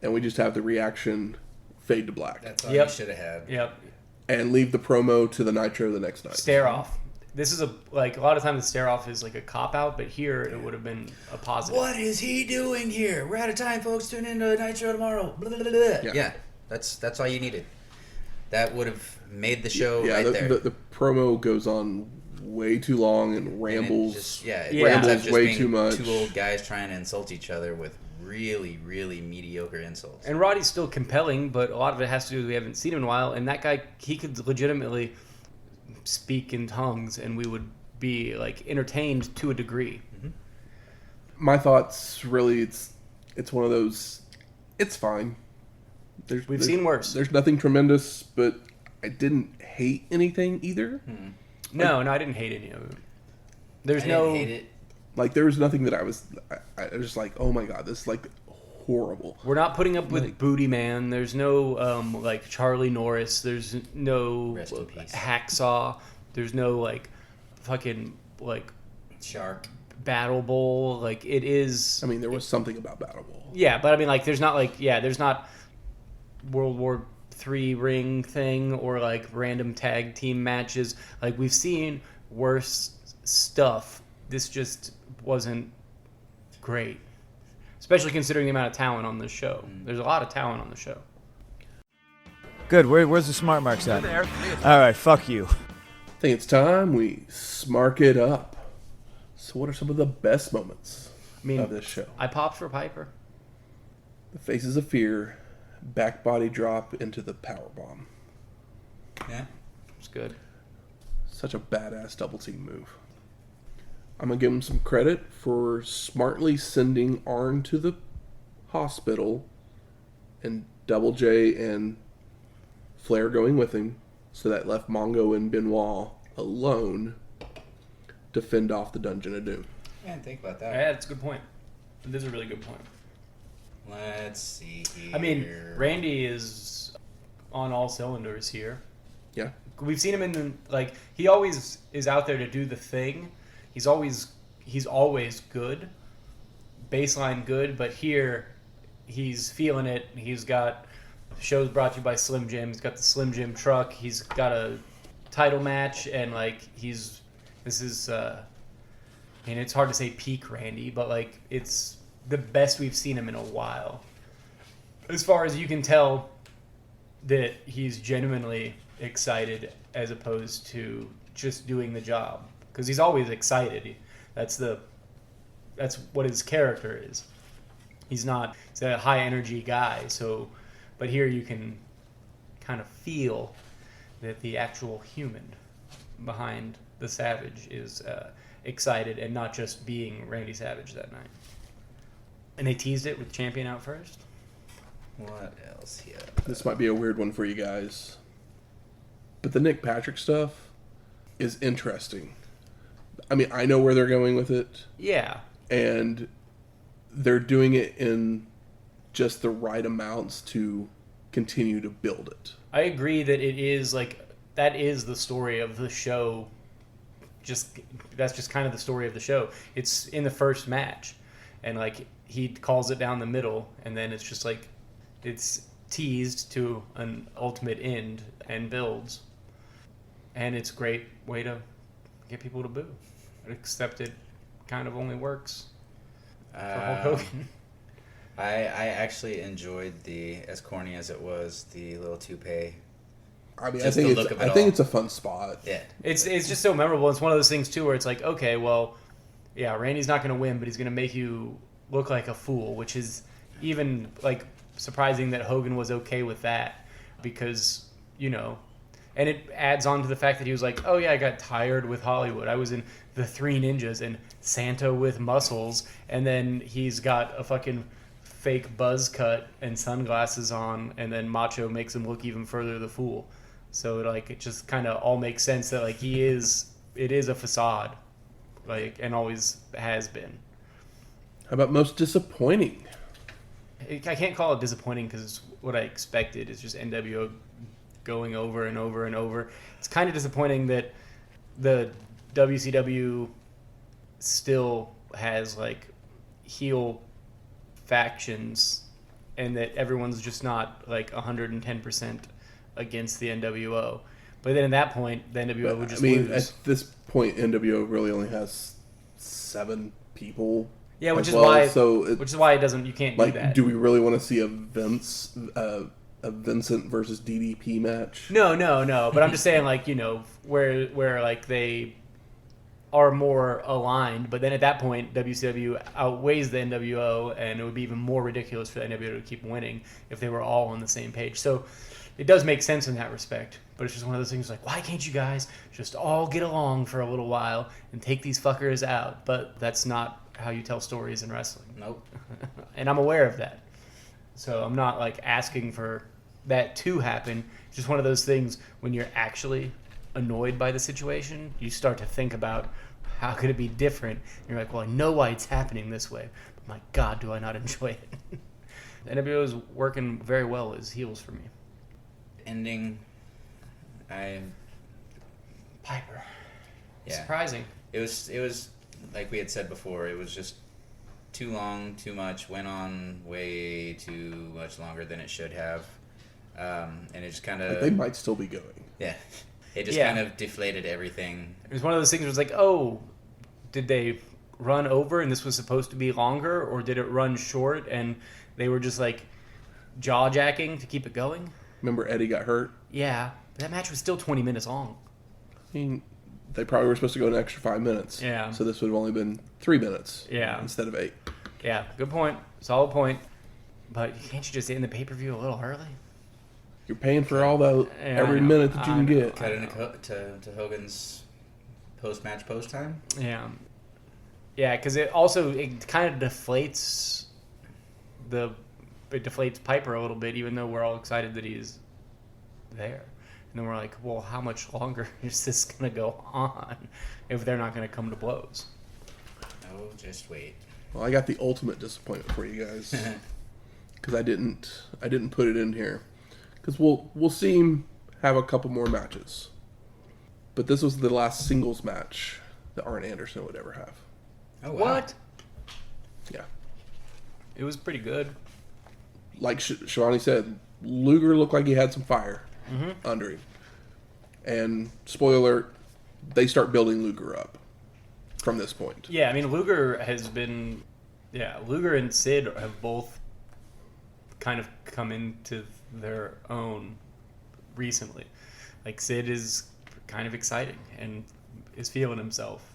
and we just have the reaction fade to black? That's all you should have had. Yep. And leave the promo to the Nitro the next night. Stare off. This is a lot of times the stare off is like a cop out, but here it would have been a positive. What is he doing here? We're out of time, folks. Tune in to Nitro tomorrow. Blah, blah, blah, blah. Yeah, that's all you needed. That would have made the show right there. The promo goes on way too long and rambles. It rambles way too much. Two old guys trying to insult each other with really, really mediocre insults. And Roddy's still compelling, but a lot of it has to do with we haven't seen him in a while. And that guy, he could legitimately speak in tongues, and we would be like entertained to a degree. Mm-hmm. My thoughts, really, it's one of those. It's fine. We've seen worse. There's nothing tremendous, but I didn't hate anything either. No, I didn't hate any of it. I didn't hate it. Like, there was nothing that I was just like, oh my god, this is like horrible. We're not putting up with Booty Man. There's no like Charlie Norris. There's no Rest in peace. Hacksaw. There's no like fucking like Shark. Battle Bowl. Like, it is. I mean, there was something about Battle Bowl. Yeah, but I mean, like, there's not World War III ring thing or like random tag team matches. Like, we've seen worse stuff. This just wasn't great, especially considering the amount of talent on this show. There's a lot of talent on the show. Good. Where's the smart marks at? All right, fuck you. I think it's time we smark it up. So what are some of the best moments of this show? I popped for Piper. The Faces of Fear, back body drop into the powerbomb. Yeah. It's good. Such a badass double team move. I'm going to give him some credit for smartly sending Arn to the hospital and Double J and Flair going with him, so that left Mongo and Benoit alone to fend off the Dungeon of Doom. I didn't think about that. Yeah, that's a good point. It is a really good point. Let's see here. I mean, Randy is on all cylinders here. Yeah. We've seen him in like he always is out there to do the thing. He's always good, baseline good. But here, he's feeling it. He's got shows brought to you by Slim Jim. He's got the Slim Jim truck. He's got a title match, and like this is. And it's hard to say peak Randy, but like it's the best we've seen him in a while. As far as you can tell that he's genuinely excited as opposed to just doing the job. Because he's always excited. That's what his character is. He's a high energy guy, but here you can kind of feel that the actual human behind the Savage is excited and not just being Randy Savage that night. And they teased it with Champion out first. What else here? This might be a weird one for you guys. But the Nick Patrick stuff is interesting. I mean, I know where they're going with it. Yeah. And they're doing it in just the right amounts to continue to build it. I agree that it is that is the story of the show. That's just kind of the story of the show. It's in the first match, and like he calls it down the middle, and then it's just like it's teased to an ultimate end and builds, and it's a great way to get people to boo. Except it kind of only works for Hulk Hogan. I actually enjoyed as corny as it was, the little toupee. I mean, I think it's a fun spot. Yeah. It's just so memorable. It's one of those things, too, where it's like, okay, well, yeah, Randy's not going to win, but he's going to make you look like a fool, which is even, like, surprising that Hogan was okay with that because, you know, and it adds on to the fact that he was like, oh, yeah, I got tired with Hollywood. I was in The Three Ninjas and Santa with Muscles, and then he's got a fucking fake buzz cut and sunglasses on, and then Macho makes him look even further the fool. So like it just kind of all makes sense that like it is a facade, like, and always has been. How about most disappointing? I can't call it disappointing because what I expected is just NWO going over and over and over. It's kind of disappointing that the WCW still has like heel factions and that everyone's just not like 110% against the NWO. But then at that point, the NWO would just lose. At this point, NWO really only has 7 people. Yeah, which is why it doesn't. You can't do that. Do we really want to see a Vincent versus DDP match? No. But I'm just saying, like, you know, where like they are more aligned. But then at that point, WCW outweighs the NWO, and it would be even more ridiculous for the NWO to keep winning if they were all on the same page. So it does make sense in that respect. But it's just one of those things like, why can't you guys just all get along for a little while and take these fuckers out? But that's not how you tell stories in wrestling. Nope. And I'm aware of that. So I'm not like asking for that to happen. It's just one of those things when you're actually annoyed by the situation, you start to think about how could it be different. And you're like, well, I know why it's happening this way, but my God, do I not enjoy it. The NWO is working very well as heels for me. Ending, Piper. Yeah. Surprising. It was like we had said before, it was just too long, too much, went on way too much longer than it should have. And it just kind of... They might still be going. Yeah. It just kind of deflated everything. It was one of those things where it's like, oh, did they run over and this was supposed to be longer, or did it run short and they were just like jaw-jacking to keep it going? Remember Eddie got hurt? Yeah. But that match was still 20 minutes long. I mean, they probably were supposed to go an extra 5 minutes. Yeah. So this would have only been 3 minutes. Yeah. Instead of 8. Yeah, good point. Solid point. But can't you just end the pay-per-view a little early? You're paying for all the every minute that you can get. Cut into Hogan's post-match post time? Yeah. Yeah, because it kind of deflates Piper a little bit, even though we're all excited that he's there. And then we're like, well, how much longer is this going to go on if they're not going to come to blows? Oh, just wait. Well, I got the ultimate disappointment for you guys because I didn't put it in here because we'll see him have a couple more matches, but this was the last singles match that Arn Anderson would ever have. Oh, wow. What? Yeah, It was pretty good. like Shivani said, Luger looked like he had some fire under him, and spoiler alert, they start building Luger up from this point. Yeah, I mean, Luger and Sid have both kind of come into their own recently. Like, Sid is kind of exciting and is feeling himself.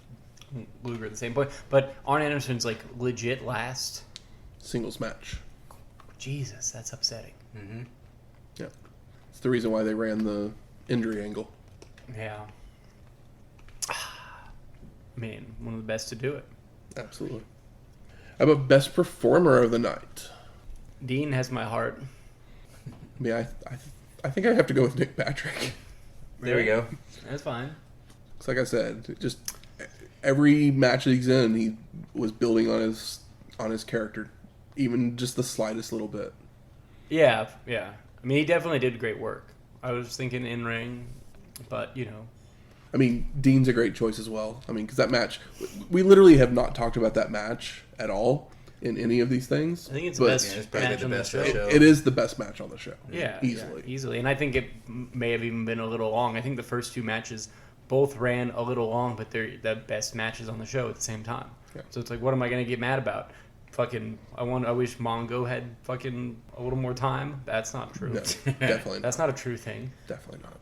Luger at the same point. But Arn Anderson's, like, legit last. Singles match. Jesus, that's upsetting. Mm-hmm. Yeah, it's the reason why they ran the injury angle. Yeah. Man, one of the best to do it. Absolutely. How about best performer of the night? Dean has my heart. I mean, I think I have to go with Nick Patrick. There we go. That's fine. It's like I said, just every match that he's in, he was building on his character, even just the slightest little bit. Yeah. I mean, he definitely did great work. I was thinking in ring, but, I mean, Dean's a great choice as well. I mean, because that match, we literally have not talked about that match at all in any of these things. I think it's but the best it's probably match the on best the show. It is the best match on the show. Yeah, easily. Easily. And I think it may have even been a little long. I think the first two matches both ran a little long, but they're the best matches on the show at the same time. Yeah. So it's like, what am I going to get mad about? I wish Mongo had fucking a little more time. That's not true. No, definitely not. That's not a true thing. Definitely not.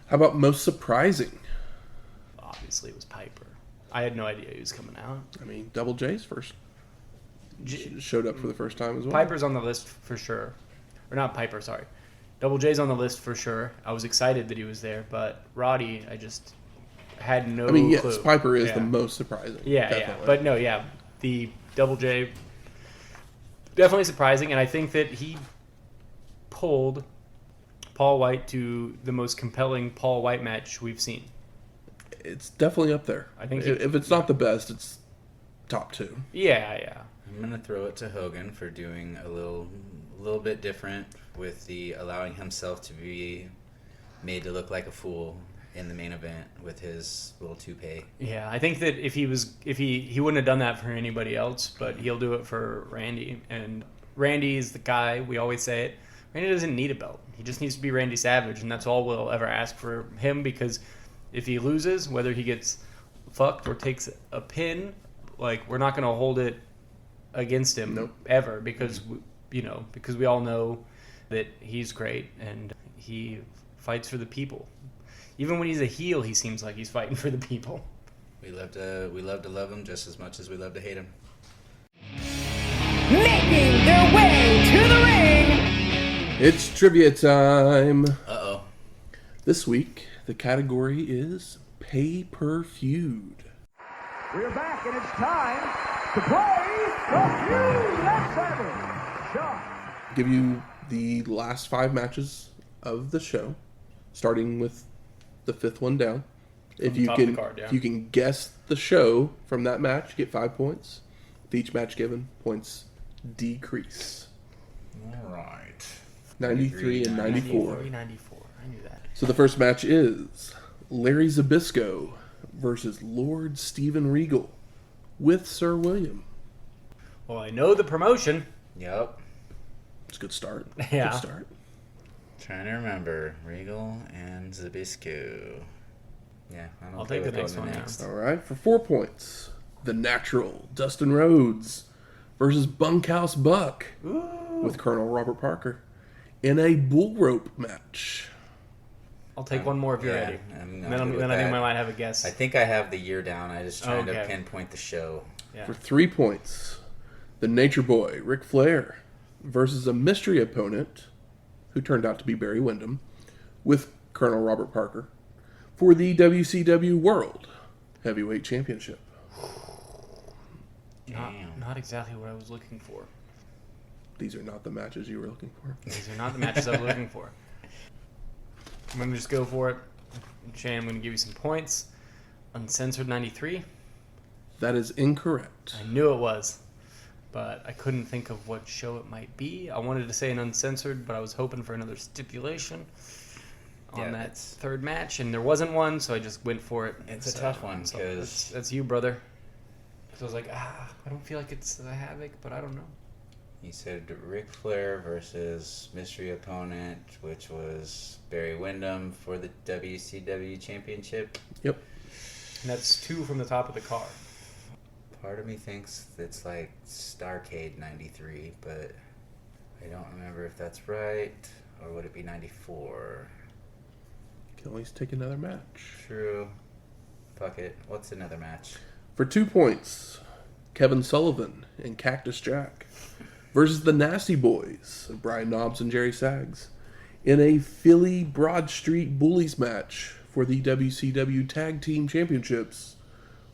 How about most surprising? Obviously, it was Piper. I had no idea he was coming out. I mean, Double J's first. Showed up for the first time as well. Piper's on the list for sure. Or not Piper, sorry. Double J's on the list for sure. I was excited that he was there, but Roddy, I just had no clue. I mean, yes, Piper is Yeah. the most surprising. Yeah, definitely. But no, yeah. The Double J, definitely surprising, and I think that he pulled Paul White to the most compelling Paul White match we've seen. It's definitely up there. I think if it's not the best, it's top two. Yeah. I'm gonna throw it to Hogan for doing a little bit different with the allowing himself to be made to look like a fool in the main event with his little toupee. Yeah, I think that if he wouldn't have done that for anybody else, but he'll do it for Randy. And Randy is the guy, we always say it. Randy doesn't need a belt. He just needs to be Randy Savage, and that's all we'll ever ask for him, because if he loses, whether he gets fucked or takes a pin, like, we're not going to hold it against him ever, because because we all know that he's great and he fights for the people. Even when he's a heel, he seems like he's fighting for the people. We love to love him just as much as we love to hate him. Making their way to the ring. It's trivia time. Uh-oh. This week, the category is pay-per-feud. We're back, and it's time to play the feud. Let's have it. Sean. Give you the last 5 matches of the show, starting with the 5th one down. If you top of can, the card, yeah. if you can guess the show from that match, you get 5 points. With each match given, points decrease. All right. 93 and 94. 94. I knew that. So the first match is Larry Zbyszko versus Lord Steven Regal with Sir William. Well, I know the promotion. Yep. It's a good start. Yeah. Good start. Trying to remember Regal and Zbyszko. Yeah, I'll take the next one. All right, for 4 points, The Natural, Dustin Rhodes versus Bunkhouse Buck with Colonel Robert Parker in a bull rope match. I'll take one more if you're ready. I'm Then I good with think I that. might have a guess. I think I have the year down. I just trying to Okay. pinpoint the show. Yeah. For 3 points, The Nature Boy, Ric Flair versus a mystery opponent who turned out to be Barry Windham with Colonel Robert Parker for the WCW World Heavyweight Championship. Not exactly what I was looking for. These are not the matches you were looking for. These are not the matches I was looking for. I'm going to just go for it. Shane, I'm going to give you some points. Uncensored 93. That is incorrect. I knew it was, but I couldn't think of what show it might be. I wanted to say an uncensored, but I was hoping for another stipulation on that third match, and there wasn't one, so I just went for it. It's a tough one, because... So that's you, brother. So I was like, I don't feel like it's the Havoc, but I don't know. He said Ric Flair versus mystery opponent, which was Barry Windham for the WCW Championship. Yep. And that's 2 from the top of the card. Part of me thinks it's like Starrcade 93, but I don't remember if that's right, or would it be 94? Can always take another match. True. Fuck it. What's another match? For 2 points, Kevin Sullivan and Cactus Jack versus the Nasty Boys of Brian Knobbs and Jerry Saggs in a Philly Broad Street Bullies match for the WCW Tag Team Championships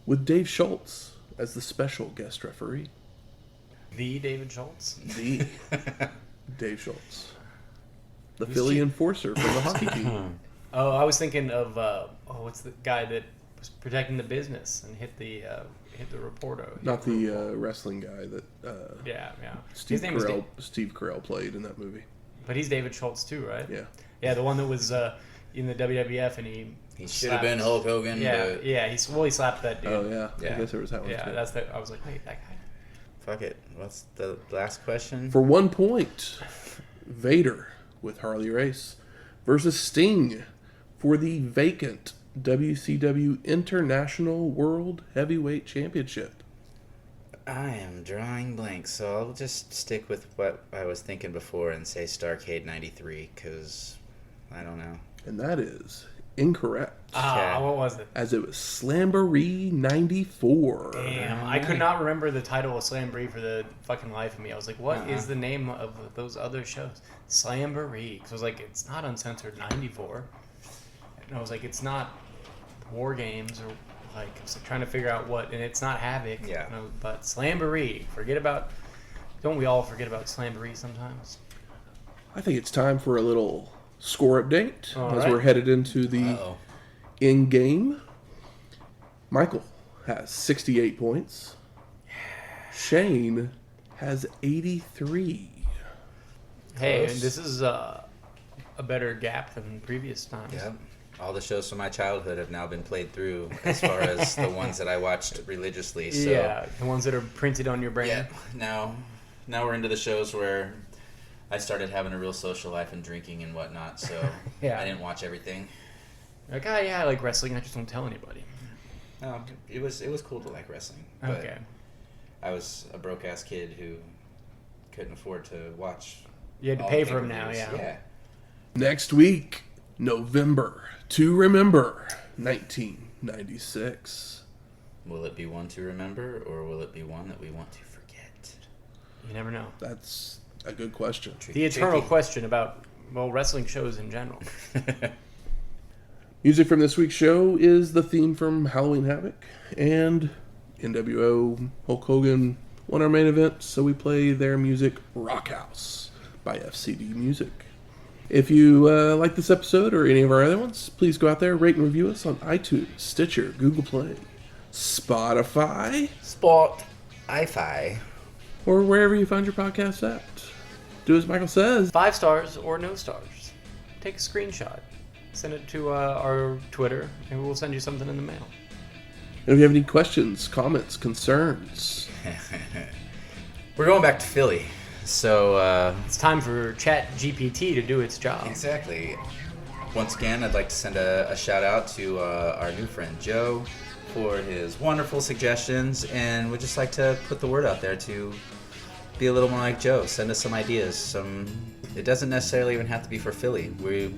with Dave Schultz as the special guest referee. The David Schultz? The Dave Schultz. The Philly enforcer from the hockey team. Oh, I was thinking of, what's the guy that was protecting the business and hit the reporter? Not the wrestling guy that Yeah. Steve Carell played in that movie. But he's David Schultz too, right? Yeah. Yeah, the one that was in the WWF and he should have been Hulk Hogan. Yeah, but... yeah. He slapped that dude. Oh yeah. Yeah. I guess there was that one too. Yeah, I was like, wait, that guy. Fuck it. What's the last question? For 1 point, Vader with Harley Race versus Sting for the vacant WCW International World Heavyweight Championship. I am drawing blanks, so I'll just stick with what I was thinking before and say Starrcade 93, because I don't know. And that is incorrect. What was it? As it was Slamboree 94. Damn, I could not remember the title of Slamboree for the fucking life of me. I was like, what is the name of those other shows? Slamboree. Because I was like, it's not Uncensored 94. And I was like, it's not War Games or like, I was trying to figure out what, and it's not Havoc. Yeah. But Slamboree. Don't we all forget about Slamboree sometimes? I think it's time for a little score update as right. we're headed into the in-game. Michael has 68 points. Shane has 83. Hey, Close. and this is a better gap than previous times. Yeah. All the shows from my childhood have now been played through as far as the ones that I watched religiously. So, yeah, the ones that are printed on your brain. yeah. Now we're into the shows where I started having a real social life and drinking and whatnot, so Yeah. I didn't watch everything. Like, I like wrestling, I just don't tell anybody. No, it was cool to like wrestling. But Okay. I was a broke-ass kid who couldn't afford to watch. You had to all pay the for them now, pay-per-views. yeah. Next week, November to remember, 1996. Will it be one to remember, or will it be one that we want to forget? You never know. That's a good question. The eternal question about, wrestling shows in general. Music from this week's show is the theme from Halloween Havoc, and NWO Hulk Hogan won our main event, so we play their music, Rock House, by FCD Music. If you like this episode or any of our other ones, please go out there, rate and review us on iTunes, Stitcher, Google Play, Spotify, or wherever you find your podcast at. Do as Michael says. 5 stars or no stars. Take a screenshot. Send it to our Twitter, and we'll send you something in the mail. And if you have any questions, comments, concerns, We're going back to Philly, so It's time for Chat GPT to do its job. exactly. Once again, I'd like to send a shout out to our new friend Joe for his wonderful suggestions, and we'd just like to put the word out there to be a little more like Joe. Send us some ideas. It doesn't necessarily even have to be for Philly. We're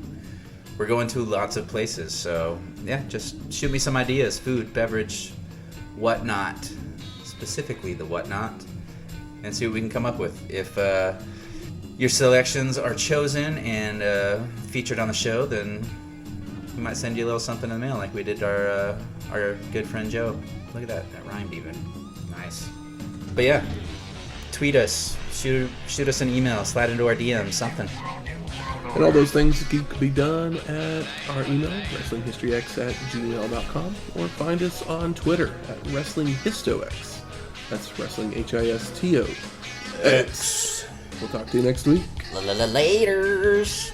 going to lots of places, so yeah, just shoot me some ideas, food, beverage, whatnot, specifically the whatnot, and see what we can come up with. If your selections are chosen and featured on the show, then we might send you a little something in the mail like we did our good friend Joe. Look at that rhymed even. Nice. But yeah, tweet us, shoot us an email, slide into our DMs, something. And all those things can be done at our email, WrestlingHistoryX@gmail.com, or find us on Twitter at WrestlingHistoX. That's Wrestling HISTOX. We'll talk to you next week. Laters.